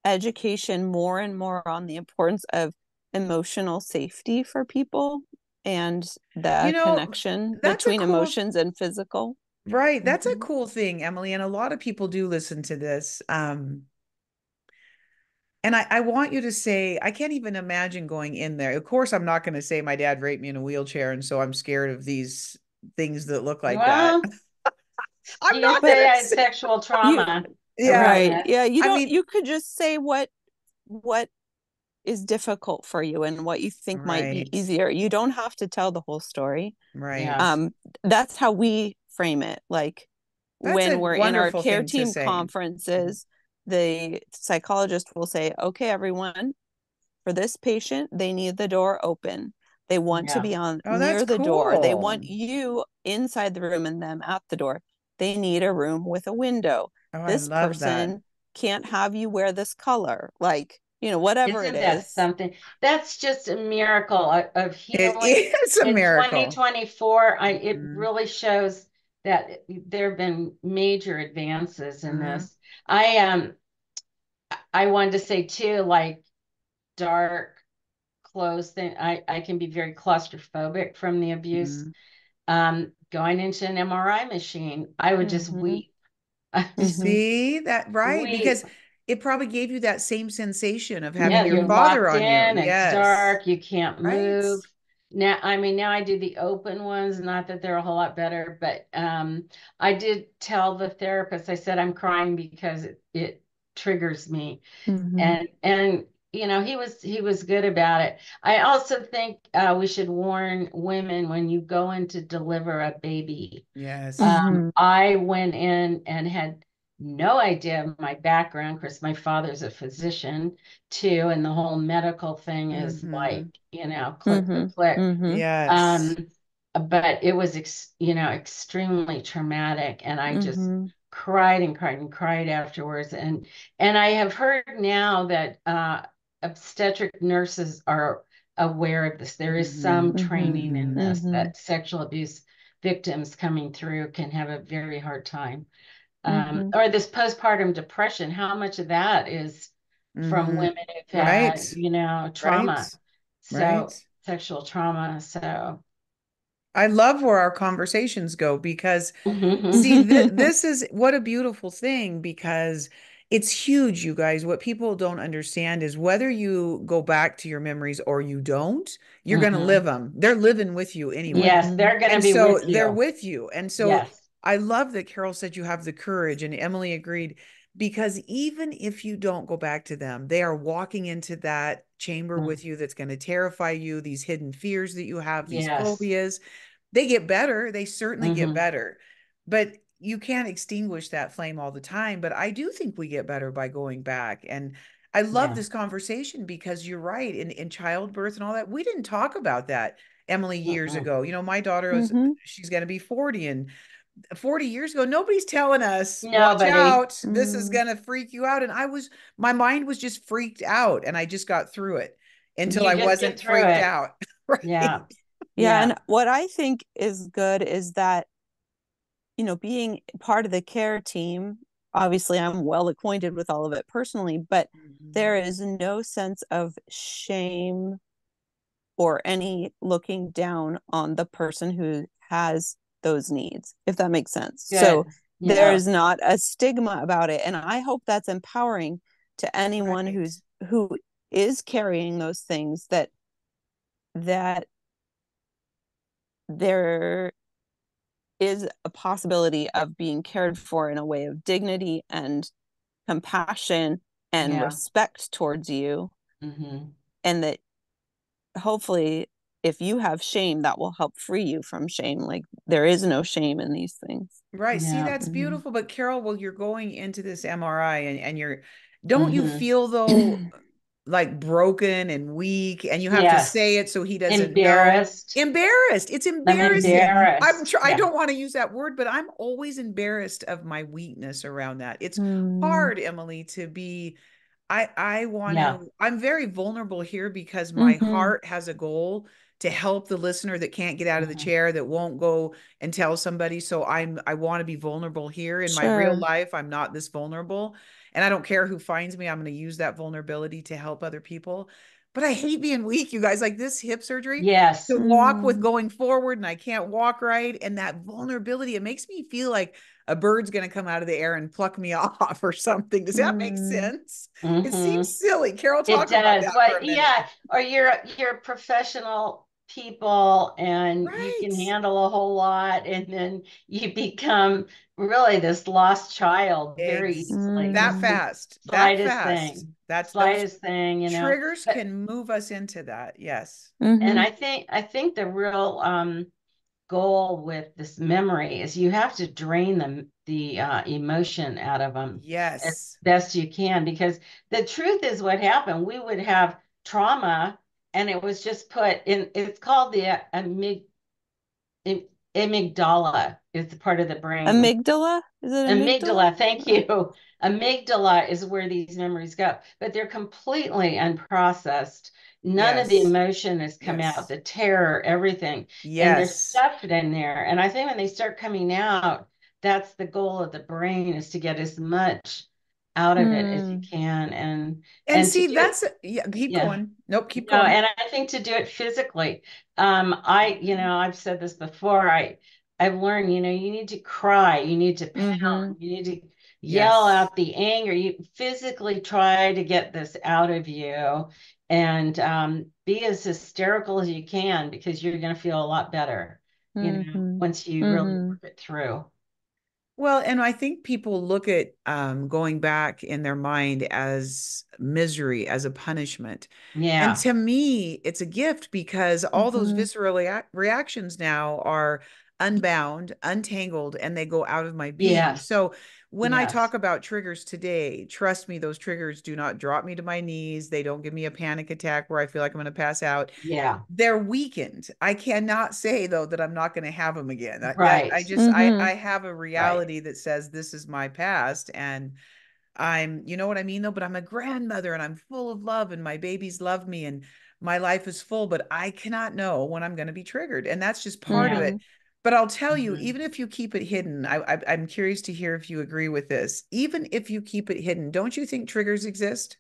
education more and more on the importance of emotional safety for people and
You
the
know,
connection
that's a
between
cool.
emotions and physical.
Right. That's a
Mhm.
cool thing, Emily. And a lot of people do listen to this. And I want you to say, I can't even imagine going in there. Of course, I'm not going to say my dad raped me in a wheelchair, and so I'm scared of these things that look like that.
Well,
I'm
you can
not going
But
say
to
I had
say,
sexual
you
trauma
yeah.
around
right.
this.
Yeah, you
I
don't
mean,
you could just say what is difficult for you and what you think might be
right,
easier. You don't have to tell the whole story.
Yeah.
right.
Um, that's how we frame it. Like
That's
when
a
we're in our
wonderful
care
thing to
team
say.
conferences, the psychologist will say, okay, everyone, for this patient, they need the door open. They want to
Yeah.
be on
Oh, that's
near the door. They
cool.
want you inside the room and them at the door. They need a room with a window.
Oh, I
This
love that.
person can't have you wear this color. Like, whatever it
Isn't that
is.
something? That's just a miracle of
It
healing.
is a
In
miracle.
2024, it
Mhm,
really shows that there have been major advances in
mhm,
this. I wanted to say too, like dark clothes thing. I can be very claustrophobic from the abuse.
mhm.
Going into an MRI machine, I would just
Mm-hmm.
weep. I
You
just
Mm-hmm.
see that, right?
weep.
Because it probably gave you that same sensation of having
Yeah,
your
you're
father
locked
on you.
in, it's
Yes.
dark, you can't
Right.
move. Now I do the open ones, not that they're a whole lot better, but I did tell the therapist, I said I'm crying because it triggers me.
Mm-hmm.
And he was good about it. I also think we should warn women when you go in to deliver a baby.
Yes.
Mm-hmm.
I went in and had no idea of my background. Because my father's a physician too, and the whole medical thing is like,
Hmm.
click,
Mm-hmm.
click, click.
Mm-hmm.
Yes.
Um, but it was, extremely traumatic, and I just
Mm-hmm.
cried and cried and cried afterwards. And I have heard now that obstetric nurses are aware of this. There is
Hmm.
some training in
Mm-hmm.
this
Mm-hmm.
that sexual abuse victims coming through can have a very hard time.
Mm-hmm.
Or this postpartum depression, how much of that is from
Hmm.
women who've
Right.
had,
Right.
trauma,
Right.
so sexual trauma. So,
I love where our conversations go because see, this is what a beautiful thing because it's huge, you guys. What people don't understand is whether you go back to your memories or you don't, you're going to live
mhm.
them. They're living with you anyway.
Yes,
Mm-hmm.
they're going to
And
be
so
with
they're
you.
with you. And so
Yes.
I love that Carol said you have the courage, and Emily agreed, because even if you don't go back to them, they are walking into that chamber
Mm.
with you that's going to terrify you, these hidden fears that you have, these
Yes.
phobias. They get better. They certainly get
Hmm.
better. But you can't extinguish that flame all the time. But I do think we get better by going back. And I love
Yeah.
this conversation because you're right. In childbirth and all that, we didn't talk about that, Emily, years
Mm-mm.
ago. My daughter was,
Mm-hmm.
she's going to be 40. And 40 years ago, nobody's telling us, watch
Nobody.
out, this is going to freak you out. And my mind was just freaked out. And I just got through it until
You
I
just get
wasn't
through
freaked
it.
out. Right.
Yeah.
Yeah,
Yeah.
and what I think is good is that, being part of the care team, obviously I'm well acquainted with all of it personally, but
Mhm.
there is no sense of shame or any looking down on the person who has those needs, if that makes sense. So
Good. Yeah.
there's not a stigma about it. And I hope that's empowering to anyone
Right.
who is carrying those things, that there is a possibility of being cared for in a way of dignity and compassion and
Yeah.
respect towards you,
Hmm.
and that hopefully if you have shame, that will help free you from shame. Like there is no shame in these things.
Right. See,
Yeah.
that's
Mm-hmm.
beautiful. But Carol, well, you're going into this MRI and don't you
Hmm.
feel though like broken and weak and you have to
Yes.
say it so he doesn't know?
Embarrassed.
Embarrassed. It's
I'm
embarrassing.
embarrassed.
I
Yeah.
don't want to use that word, but I'm always embarrassed of my weakness around that. It's
Mm-hmm.
hard, Emily, to be I want
Yeah.
to I'm very vulnerable here because my
Mm-hmm.
heart has a goal to help the listener that can't get out of the
Hmm.
chair, that won't go and tell somebody. So I want to be vulnerable here. In my real
Sure.
life, I'm not this vulnerable. And I don't care who finds me, I'm going to use that vulnerability to help other people. but I hate being weak, you guys. Like this hip surgery to
Yes.
walk with going forward and I can't walk right. And that vulnerability, it makes me feel like a bird's going to come out of the air and pluck me off or something. Does that make sense? It seems
Mm-hmm.
silly. Carol,
It
talk about
does.
that for
What?
a minute.
Yeah. Or you're professional people and you can
Right.
handle a whole lot, and then you become really this lost child very easily.
That
Just the
fast. That
slightest
fast.
thing,
That's those
slightest thing,
triggers
But
can move us into that. Yes.
and I think the real goal with this memory is you have to drain the emotion out of them as
Yes.
best you can, because the truth is what happened. We would have trauma and it was just put in. It's called the amygdala. It's part of the brain.
Amygdala? Is it amygdala?
Amygdala, thank you. Amygdala is where these memories go, but they're completely unprocessed. None of the
Yes.
emotion has come out,
Yes.
the terror, everything, and they're
Yes.
stuffed in there. And I think when they start coming out, that's the goal of the brain, is to get as much out of it as you
Mm.
can,
And
and to
see,
do it.
that's yeah, keep
Yeah.
going. Nope, keep
No,
going.
and I think to do it physically. I've said this before. I've learned, you need to cry, you need to
Mm-hmm.
pound, you need to yell
Yes.
out the anger. You physically try to get this out of you, and be as hysterical as you can, because you're going to feel a lot better,
Mm-hmm.
once you really
Mm-hmm.
work it through.
Well, and I think people look at going back in their mind as misery, as a punishment. And
Yeah.
to me, it's a gift because all those
Mm-hmm.
visceral reactions now are unbound, untangled, and they go out of my being.
Yes.
So when I talk
Yes.
about triggers today, trust me, those triggers do not drop me to my knees. They don't give me a panic attack where I feel like I'm going to pass out.
Yeah.
They're weakened. I cannot say though that I'm not going to have them again.
Right.
I just
Mm-hmm.
I have a
Right.
reality that says this is my past and I'm, you know what I mean though, but I'm a grandmother and I'm full of love and my babies love me and my life is full, but I cannot know when I'm going to be triggered. And that's just part of
Yeah.
Mm-hmm.
it. But I'll tell you,
Mhm.
even if you keep it hidden, I'm curious to hear if you agree with this. Even if you keep it hidden, don't you think triggers exist?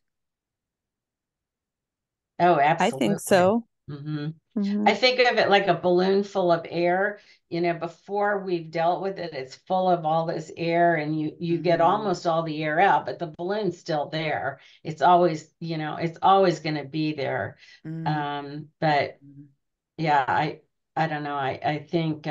Oh,
I think
absolutely.
so.
Hmm.
Mm-hmm.
I think of it like a balloon full of air. Before we've dealt with it, it's full of all this air, and you get
Mm,
almost all the air out, but the balloon's still there. It's always going to be there.
mm,
But
mm,
yeah, I don't know. I think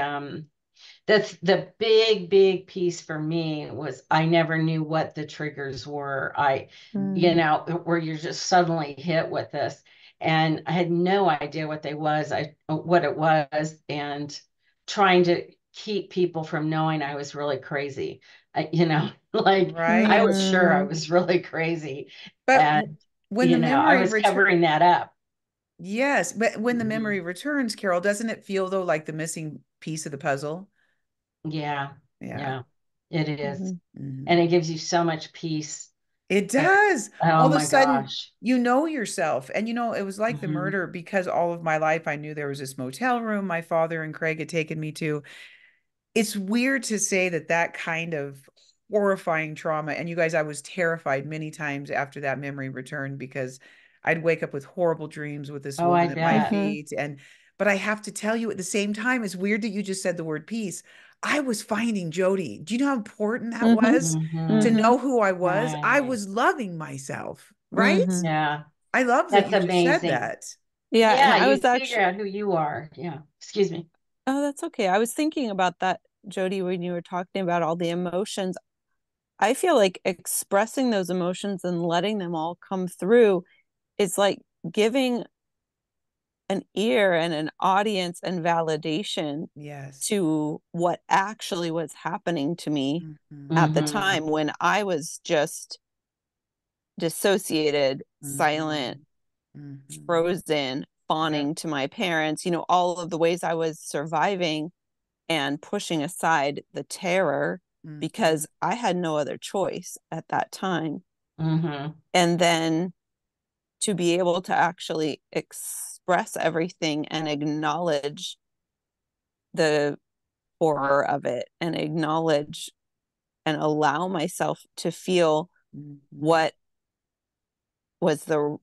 that's the big piece for me, was I never knew what the triggers were.
Mm.
Where you're just suddenly hit with this. And I had no idea what it was, and trying to keep people from knowing I was really crazy. Like I
right.
was sure I
Mm.
was really crazy.
But
And,
when the
I
memory
was
returns,
covering that up.
yes, but when the memory
Mhm.
returns, Carol, doesn't it feel though like the missing piece of the puzzle?
Yeah.
Yeah.
Yeah, it is.
Mm-hmm.
And
Mhm.
it gives you so much peace.
It
And
does. All
oh
of a
my
sudden,
gosh.
you know yourself. And it was like the
Hmm.
murder because all of my life I knew there was this motel room my father and Craig had taken me to. It's weird to say that that kind of horrifying trauma, and you guys, I was terrified many times after that memory returned because I'd wake up with horrible dreams with this
Oh, I
woman at my
bet.
Mm-hmm.
feet. But I have to tell you at the same time, it's weird that you just said the word peace. I was finding Jody. Do you know how important that
Mm-hmm.
was to
Hmm.
Mm-hmm.
know who I was? I
Right.
was loving myself, right?
Mm-hmm.
Yeah.
I love that
That's
you just said
amazing.
that.
Yeah, and
Yeah,
I
you
was
figure
actually,
out who you are. Yeah. Excuse me.
oh, that's okay. I was thinking about that, Jody, when you were talking about all the emotions. I feel like expressing those emotions and letting them all come through is like giving an ear and an audience and validation
Yes.
to what actually was happening to me
Hmm.
at the
Hmm.
time when I was just dissociated, silent,
Hmm. Hmm.
frozen,
Yep.
fawning to my parents, all of the ways I was surviving and pushing aside the terror
Hmm.
because I had no other choice at that time.
Hmm.
And then to be able to actually express everything and acknowledge the horror of it and acknowledge and allow myself to feel
Hmm.
what was the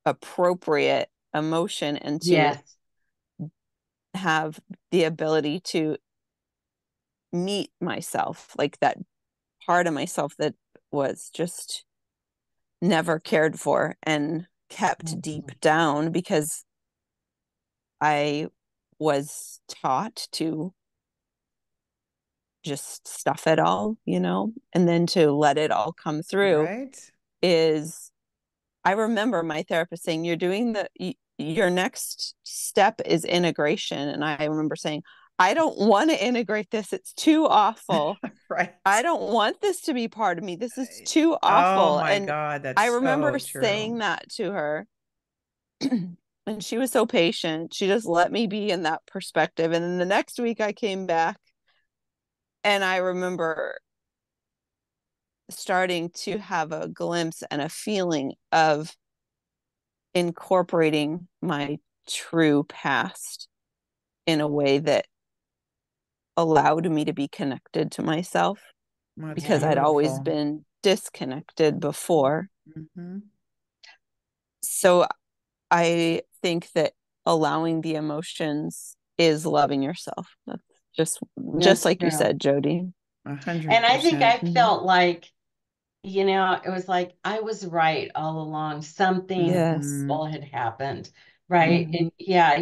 appropriate emotion and to
Yes.
have the ability to meet myself, like that part of myself that was just never cared for and kept
Mhm.
deep down because I was taught to just stuff it all, and then to let it all come through
Right.
is, I remember my therapist saying, your next step is integration. And I remember saying, I don't want to integrate this. It's too awful. I
Right.
don't want this to be part of me. This is too
Oh
awful.
my
And
God,
I
that's so
remember
true.
saying that to her. And she was so patient. She just let me be in that perspective. And then the next week I came back and I remember starting to have a glimpse and a feeling of incorporating my true past in a way that allowed me to be connected to myself
That's
because I'd
Yeah.
always
beautiful.
been disconnected before.
Hmm.
So I think that allowing the emotions is loving yourself. That's just
That's
like you
true.
said, Jody.
A hundred
And I think
percent.
I
Mhm.
felt like, it was like I was right all along. Something
Yes.
Hmm.
all had happened, right?
Hmm.
Yeah,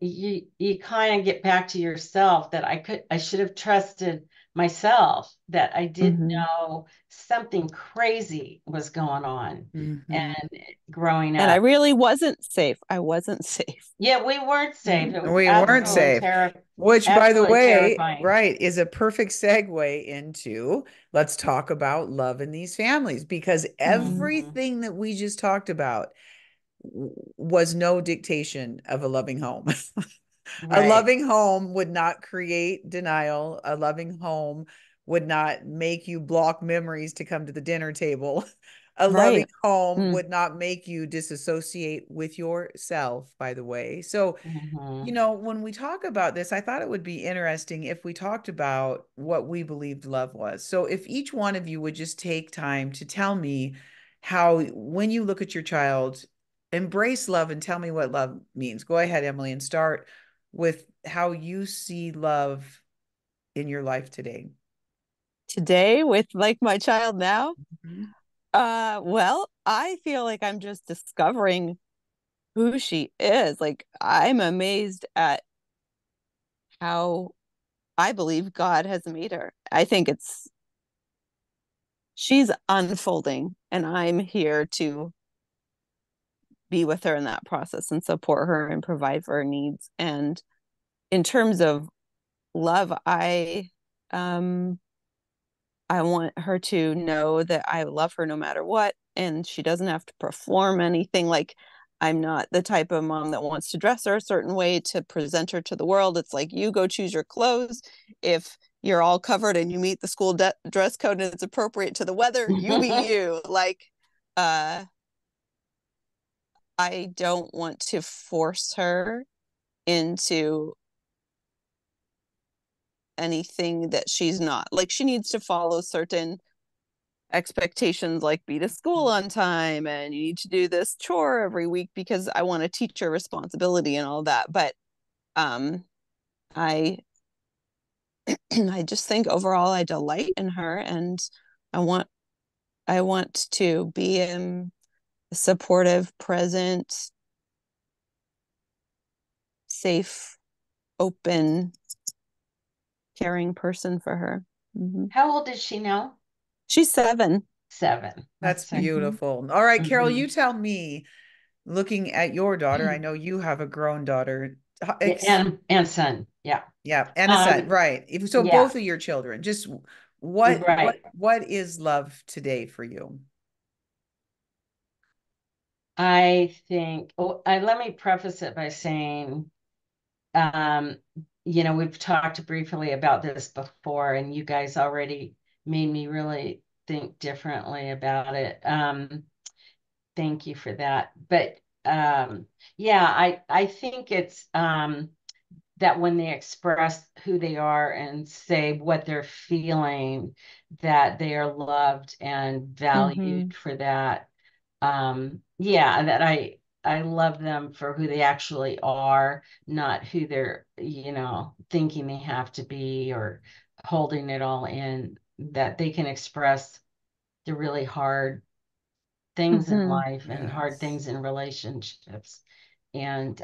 you kind of get back to yourself that I should have trusted myself that I did
Hmm.
know something crazy was going on
Hmm.
and growing
And I
up.
really wasn't safe. I wasn't safe.
Yeah, we weren't safe.
Mhm.
It was
We weren't
absolutely
No.
safe, which, by the
absolutely
way,
terrifying.
right, is a perfect segue into let's talk about love in these families because
Mhm.
everything that we just talked about was no dictation of a loving home. A
Right.
loving home would not create denial. A loving home would not make you block memories to come to the dinner table. A loving
Right.
home
Mm.
would not make you disassociate with yourself, by the way. So,
Mhm.
when we talk about this, I thought it would be interesting if we talked about what we believed love was. So, if each one of you would just take time to tell me how, when you look at your child, embrace love and tell me what love means. Go ahead, Emily, and start with how you see love in your life today.
Today with like my child now,
Mhm.
well, I feel like I'm just discovering who she is. Like I'm amazed at how I believe God has made her. I think she's unfolding and I'm here to be with her in that process and support her and provide for her needs. And in terms of love, um I want her to know that I love her no matter what, and she doesn't have to perform anything. Like, I'm not the type of mom that wants to dress her a certain way to present her to the world. It's like, you go choose your clothes. If you're all covered and you meet the school dress code and it's appropriate to the weather, you be you. Like, uh, I don't want to force her into anything that she's not. Like, she needs to follow certain expectations, like be to school on time and you need to do this chore every week because I want to teach her responsibility and all that. But um I I just think overall I delight in her, and I want I want to be a supportive, present, safe, open, caring person for her. Hmm.
How old is she now?
She's 7.
7.
That's
That's it.
Hmm.
beautiful. All right, Carol, you
Mhm.
tell me, looking at your daughter, I know you have a grown daughter.
Yeah, and son. Yeah.
Yeah, and a son,
Um,
right. So
yeah,
both of your children, just
right.
what is love today for you?
I think, let me preface it by saying, um, we've talked briefly about this before, and you guys already made me really think differently about it. Thank you for that. But yeah, I think it's that when they express who they are and say what they're feeling, that they are loved and
Hmm.
valued for that. yeah, that I love them for who they actually are, not who they're, thinking they have to be or holding it all in, that they can express the really hard things in
Mm-hmm.
life and hard
Yes.
things in relationships. And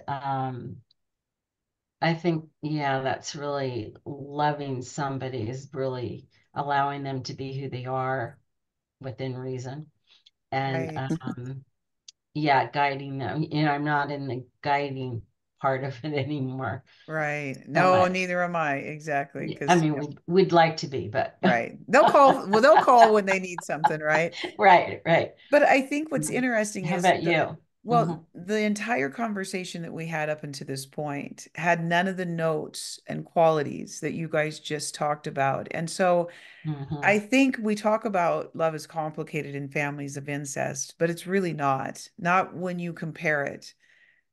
I think, yeah, that's really loving somebody, is really allowing them to be who they are within reason. And
Right.
yeah, guiding them. I'm not in the guiding part of it anymore
Right.
so
No,
much.
neither am I. Exactly.
Yeah, I
Because,
mean, we'd like to be, but
right. They'll call, well, they'll call when they need something, right?
right, right.
But I think what's
Mhm.
interesting
How
is
about you?
well,
Hmm.
the entire conversation that we had up until this point had none of the notes and qualities that you guys just talked about. And so
Hmm.
I think we talk about love is complicated in families of incest, but it's really not, not when you compare it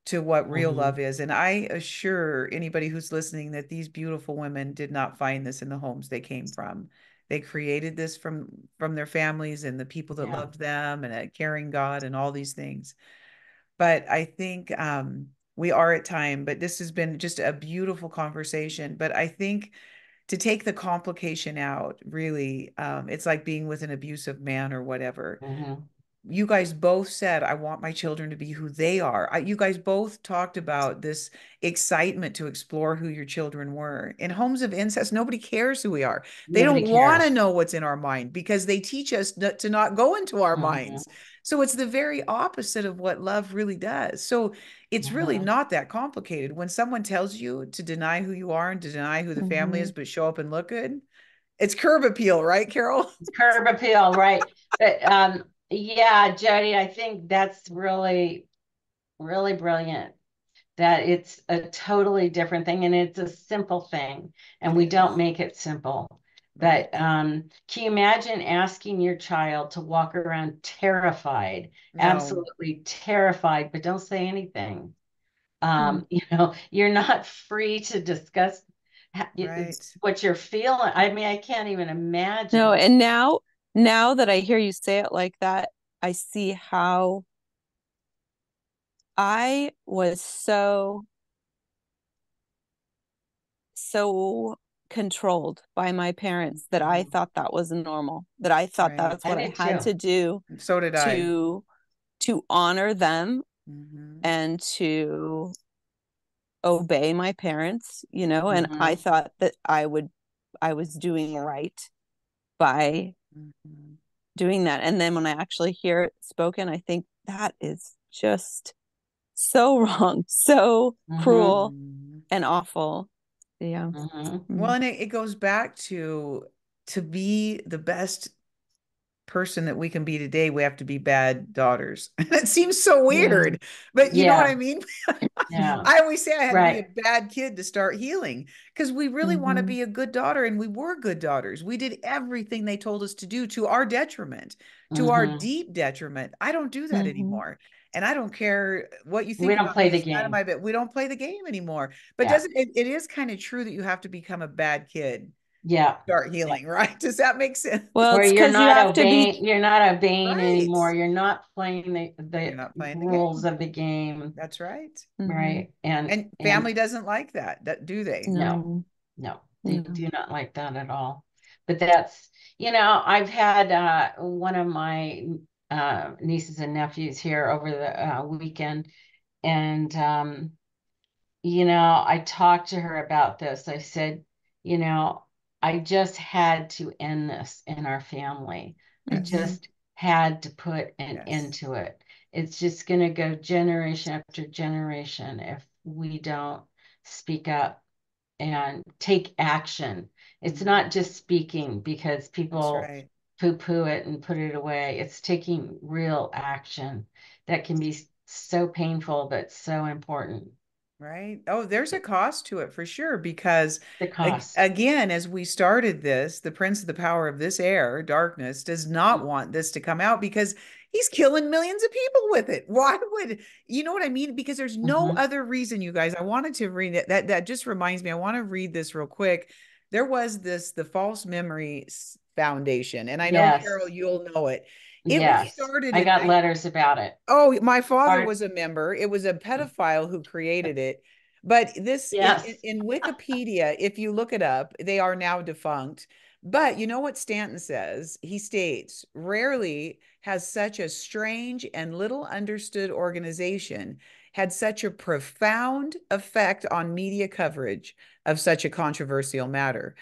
to what real
Hmm.
love is. And I assure anybody who's listening that these beautiful women did not find this in the homes they came from. They created this from their families and the people that
Yeah.
loved them and a caring God and all these things. But I think we are at time, but this has been just a beautiful conversation. But I think to take the complication out, really, it's like being with an abusive man or whatever.
Hmm.
You guys both said, I want my children to be who they are. You guys both talked about this excitement to explore who your children were. In homes of incest, nobody cares who we are. They
Nobody
don't want to
cares.
know what's in our mind because they teach us to not go into our
Hmm.
minds. So it's the very opposite of what love really does. So it's really
Hmm.
not that complicated. When someone tells you to deny who you are and to deny who the family
Mm-hmm.
is, but show up and look good, it's curb appeal, right, Carol?
Curb appeal, right? But yeah, Jody, I think that's really, really brilliant. That it's a totally different thing and it's a simple thing, and
It
we don't
is.
make it simple. But
Right.
can you imagine asking your child to walk around terrified,
No,
absolutely terrified, but don't say anything?
Mm.
You're not free to discuss it's
right.
what you're feeling. I mean, I can't even
No,
imagine.
and now that I hear you say it like that, I see how I was so controlled by my parents that I
Mhm.
thought that was normal, that I thought
Right.
that's
I
what I
did
had
too.
to do
So did I.
to honor them
Hmm.
and to obey my parents, and I
Hmm.
thought that I was doing right by
Hmm.
doing that. And then when I actually hear it spoken, I think that is just so wrong, so
Hmm.
cruel
Hmm.
and awful. Yeah.
Hmm.
Well,
Mm.
and it goes back to be the best person that we can be today, we have to be bad daughters. And it seems so
Yeah.
weird, but you know what I
Yeah.
mean?
Yeah.
I always say I had to be a
Right.
bad kid to start healing because we really want to
Mm-hmm.
be a good daughter and we were good daughters. We did everything they told us to do to our detriment, to our
Hmm.
deep detriment. I don't do that
Mm-hmm.
anymore. And I don't care what you
We
think
don't
about me.
play the
It's none of
game.
my bit. We don't play the game anymore. But
Yeah.
doesn't it is kind of true that you have to become a bad kid
Yeah.
to start
Yeah.
healing, right? Does that make sense?
Well,
Where
it's because you have to be.
you're not obeying
Right.
anymore. You're not playing
You're
the
not playing the
rules
game.
of the game.
That's right.
Mm-hmm.
Right. And
And family doesn't like that, do they?
no,
No,
no, they
no.
do not like that at all. But that's, I've had one of my nieces and nephews here over the weekend, and I talked to her about this. I said, you know, I just had to end this in our family. I
Mm-hmm.
Yes.
just had to put an end
Yes.
to it. It's just going to go generation after generation if we don't speak up and take action. It's not
Mhm.
just speaking because
That's
people
right.
poo-poo it and put it away. It's taking real action that can be so painful, but so important.
Right. Oh, there's a cost to it for sure, because
The cost.
again, as we started this, the prince of the power of this air, darkness, does not want this to come out because he's killing millions of people with it. Why would, you know what I mean? Because there's no
Hmm.
other reason, you guys. I wanted to read it. That just reminds me, I want to read this real quick. There was the False Memory Foundation, and I know, Carol,
Yes.
you'll know it. It
Yes,
started
I
in
got letters about it.
Oh, my father
Or
was a member. It was a pedophile who created it. But this
yes.
in Wikipedia, if you look it up, they are now defunct. But you know what Stanton says? He states, rarely has such a strange and little understood organization had such a profound effect on media coverage of such a controversial matter.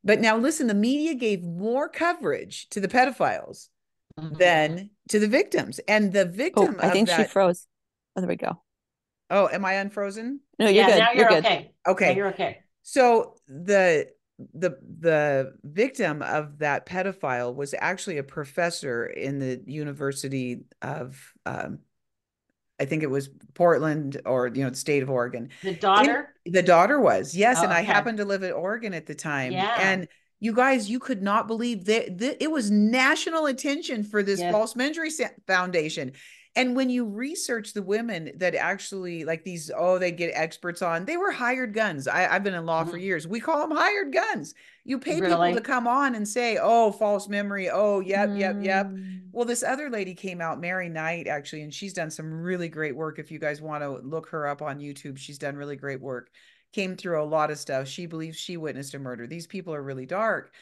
But now listen, the media gave more coverage to the pedophiles
Mhm.
than to the victims. And the
Oh,
victim
I
of
think she
that,
froze. Oh, there we go.
oh, am I unfrozen?
No, you're
Yeah,
good.
now
You're
you're
good.
okay. Now
Okay.
you're okay.
So the victim of that pedophile was actually a professor in the University of I think it was Portland or the state of Oregon.
The
In
daughter?
the daughter was, yes, and
Oh,
I
okay.
happened to live in Oregon at the time.
Yeah.
And you guys, you could not believe that it was national attention for this
Yes.
false memory foundation. And when you research the women that actually like these, oh, they get experts on, they were hired guns. I've been in law for
Mhm.
years. We call them hired guns. You pay people to
Really?
come on and say, oh, false memory. Oh, yep, yep, yep.
Mm.
Well, this other lady came out, Mary Knight, actually, and she's done some really great work. If you guys want to look her up on YouTube, she's done really great work. Came through a lot of stuff. She believes she witnessed a murder. These people are really dark.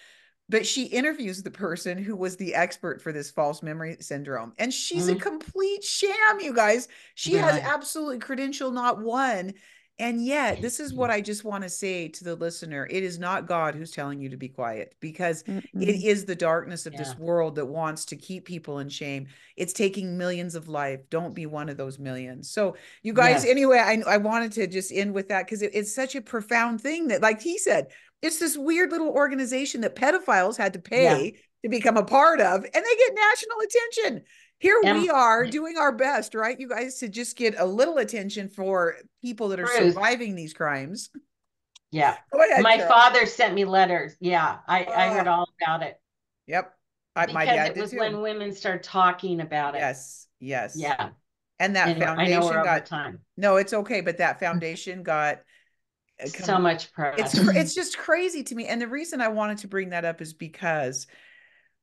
But she interviews the person who was the expert for this false memory syndrome. And she's a
Mhm.
complete sham, you guys. She has
Really?
absolutely credential, not one. And yet, this is what I just want to say to the listener. It is not God who's telling you to be quiet because it
Mm-mm.
is the darkness of this
Yeah.
world that wants to keep people in shame. It's taking millions of life. Don't be one of those millions. So, you guys,
Yes.
anyway, I wanted to just end with that because it's such a profound thing that, like he said, it's this weird little organization that pedophiles had to
Yeah.
pay to become a part of, and they get national attention. Here we
And
are doing our best, right, you guys, to just get a little attention for people that are
truth.
surviving these crimes.
Yeah.
Go ahead,
My
Carol.
father sent me letters. Yeah. I heard
Oh,
all about it
yep. My
because
dad
it
did
was
too.
when women started talking about it.
Yes, yes.
Yeah.
And that
And I know we're
foundation
over
got,
time.
no, it's okay, but that foundation got,
So much press.
it's just crazy to me. And the reason I wanted to bring that up is because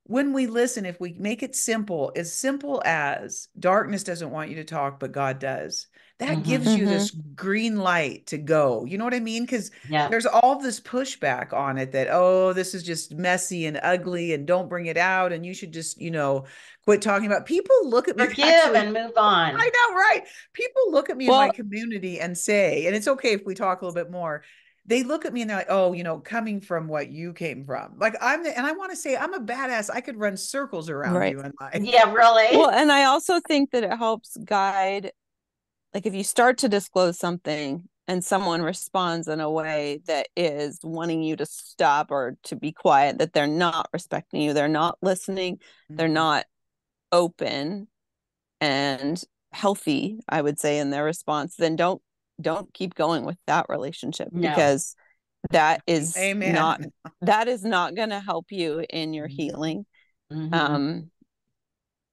when we listen, if we make it simple, as simple as darkness doesn't want you to talk, but God does, that
Hmm.
gives you
Mm-hmm.
this green light to go. You know what I mean? Because
Yeah.
there's all this pushback on it that, oh, this is just messy and ugly and don't bring it out. And you should just, quit talking about. People look at me
Forgive
actually.
and move
I
on.
know, right? People look at me in my
Well,
community and say, and it's okay if we talk a little bit more. They look at me and they're like, "Oh, coming from what you came from." Like and I want to say I'm a badass. I could run circles around
right.
you in life.
Yeah, really.
Well, and I also think that it helps guide, like if you start to disclose something and someone responds in a way that is wanting you to stop or to be quiet, that they're not respecting you, they're not listening, they're
Mhm.
not open and healthy, I would say, in their response, then don't keep going with that relationship,
No.
because that is not
Amen.
that is not going to help you in your
Mhm.
healing.
Hmm.
um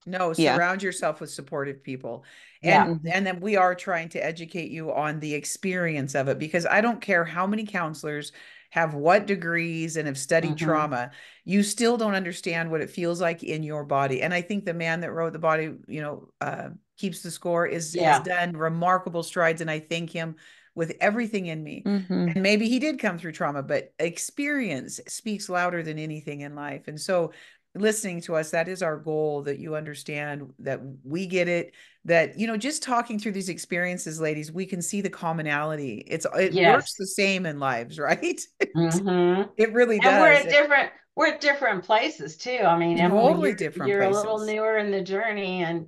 No,
yeah.
surround yourself with supportive people.
Yeah.
Mm-hmm.
And then we are trying to educate you on the experience of it because I don't care how many counselors have what degrees and have studied
Hmm.
trauma, you still don't understand what it feels like in your body. And I think the man that wrote the body, keeps the score is has
Yeah.
done remarkable strides and I thank him with everything in me.
Mm-hmm.
And maybe he did come through trauma, but experience speaks louder than anything in life. And so listening to us, that is our goal, that you understand that we get it, that just talking through these experiences, ladies, we can see the commonality. It works
Yes.
the same in lives, right?
Hmm.
It really
And
does.
we're at different places too. I mean, Emily,
Totally different
you're a little
places.
newer in the journey, and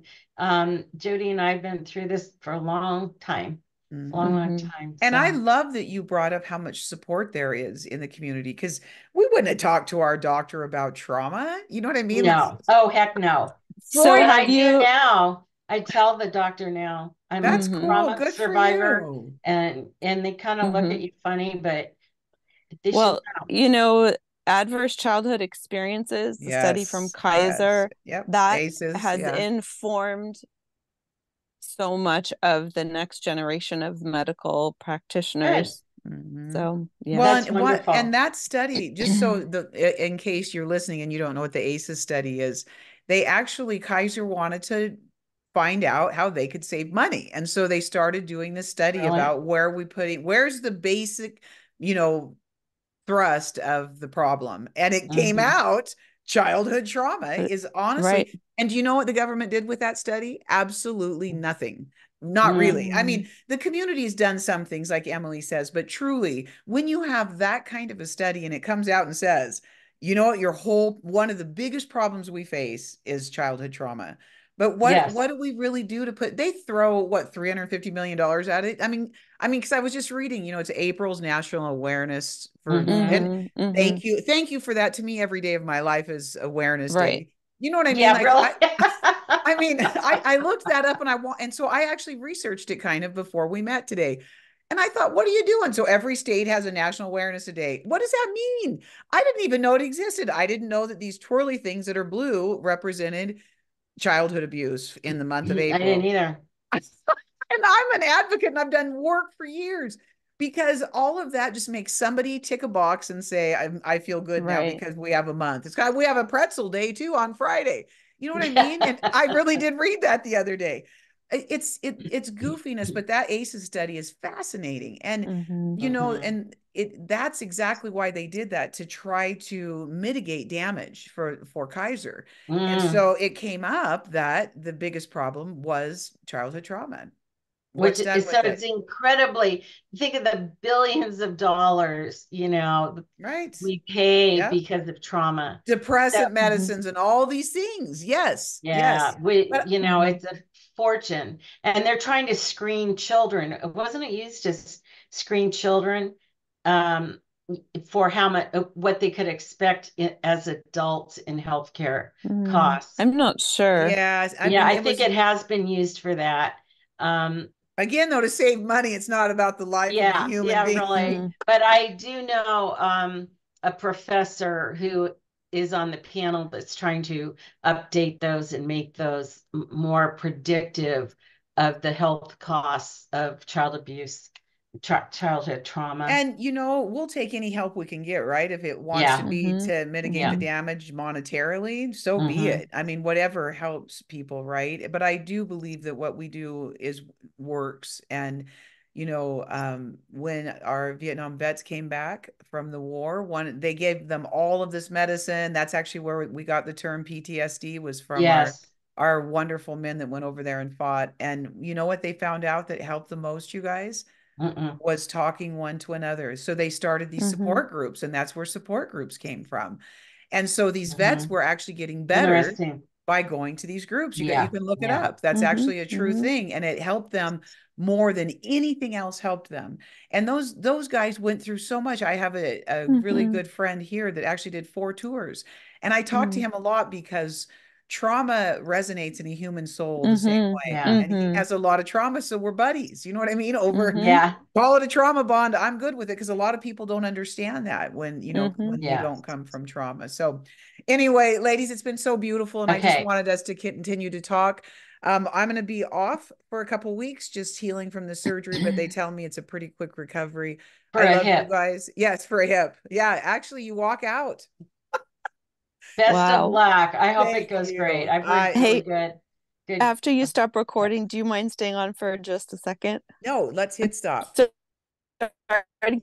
Jody and I have been through this for a long time, long,
Mhm.
long
Mm-hmm.
time.
And I
So
love that you brought up how much support there is in the community because we wouldn't have talked to our doctor about trauma. You know what I mean? Like,
no, oh heck no.
So
And
Freud,
I
have
do
you
now. I tell the doctor now I'm a
that's
mm-hmm.
cool.
trauma
Good for
survivor,
you.
and they kind of look
Mm-hmm.
at you funny, but they should
Well,
know.
adverse childhood experiences, the study from
Yes, yes.
Kaiser,
Yep.
that
ACEs.
has
Yeah.
informed so much of the next generation of medical
Good.
practitioners.
Mhm.
So, yeah.
Well,
That's
and
wonderful.
that study, just so in case you're listening and you don't know what the ACEs study is, they actually, Kaiser wanted to find out how they could save money. And so they started doing this study
Really?
about where's the basic, you know, thrust of the problem. And it came
Mm-hmm.
out childhood trauma is honestly,
Right.
and do you know what the government did with that study? Absolutely nothing. Not really. I mean,
Mm.
the community has done some things like Emily says, but truly, when you have that kind of a study and it comes out and says, you know what, one of the biggest problems we face is childhood trauma. But what
Yes.
do we really do to put, they throw what, $350 million at it? I mean, because I was just reading, you know, it's April's National Awareness for,
Mm-hmm.
and
Mm-hmm. Mm-hmm.
thank you for that. To me, every day of my life is Awareness
Right.
Day. You know what I mean?
Yeah,
Like,
really.
I mean, I looked that up and so I actually researched it kind of before we met today. And I thought, what are you doing? So every state has a National Awareness Day. What does that mean? I didn't even know it existed. I didn't know that these twirly things that are blue represented childhood abuse in the month of
I didn't
April.
either.
And I'm an advocate and I've done work for years because all of that just makes somebody tick a box and say, I feel good now
Right.
because we have a month. It's kind of, we have a pretzel day too on Friday. You know what I mean? And I really did read that the other day. It's goofiness, but that ACEs study is fascinating. And,
Mm-hmm.
you know,
Mm-hmm.
and that's exactly why they did that, to try to mitigate damage for Kaiser. And
Mm.
so it came up that the biggest problem was childhood trauma.
Which
What's done
is so
with
it's
it?
incredibly, think of the billions of dollars,
Right.
we pay
Yeah.
because of trauma. So
Depressant
Mm-hmm.
medicines and all these things. Yes.
yeah,
Yes. But
Mm-hmm.
it's a fortune. And they're trying to screen children. Wasn't it used to screen children um, for how much what they could expect as adults in healthcare
Mm.
costs?
I'm not sure.
yeah, I
Yeah,
mean,
I
it
think
was,
it has been used for that. Um,
again, though, to save money. It's not about the life of the
Yeah,
human
yeah,
being.
really.
Mm.
But I do know a professor who is on the panel that's trying to update those and make those more predictive of the health costs of child abuse, childhood trauma.
And, you know, we'll take any help we can get, right? If it wants to
Yeah,
be
Mm-hmm.
to mitigate the
yeah.
Mm-hmm.
damage monetarily, so be
Hmm.
it. I mean, whatever helps people, right? But I do believe that what we do is works. And, you know, when our Vietnam vets came back from the war, they gave them all of this medicine. That's actually where we got the term PTSD, was from
Yes.
our wonderful men that went over there and fought. And you know what they found out that helped the most, you guys?
Mm-mm.
Was talking one to another. So they started these
Mm-hmm.
support groups, and that's where support groups came from. And so these vets
Hmm.
were actually getting better
Interesting.
by going to these groups. You
Yeah,
can look it
yeah.
up. That's
Mm-hmm.
actually a true
Mm-hmm.
thing, and it helped them more than anything else helped them. And those guys went through so much. I have a really
Mm-hmm.
good friend here that actually did 4 tours, and I talked to
Mm-hmm.
him a lot because trauma resonates in a human soul the same
Mm-hmm.
way.
Yeah,
And he
Mm-hmm.
has a lot of trauma, so we're buddies. You know what I mean? Over
Mm-hmm.
yeah,
call it a trauma bond. I'm good with it because a lot of people don't understand that when,
Mm-hmm.
when you
yeah.
don't come from trauma. So anyway, ladies, it's been so beautiful. And I just
Okay.
wanted us to continue to talk. I'm going to be off for a couple weeks, just healing from the surgery, but they tell me it's a pretty quick recovery.
For
I
a
love you
hip.
guys. Yes, for a hip. Yeah, actually, you walk out.
Best of
Wow.
luck. I hope it
Thank
goes great.
you.
I've heard really
Hey,
good, good.
after you stop recording, do you mind staying on for just a second?
No, let's hit stop.
So, sorry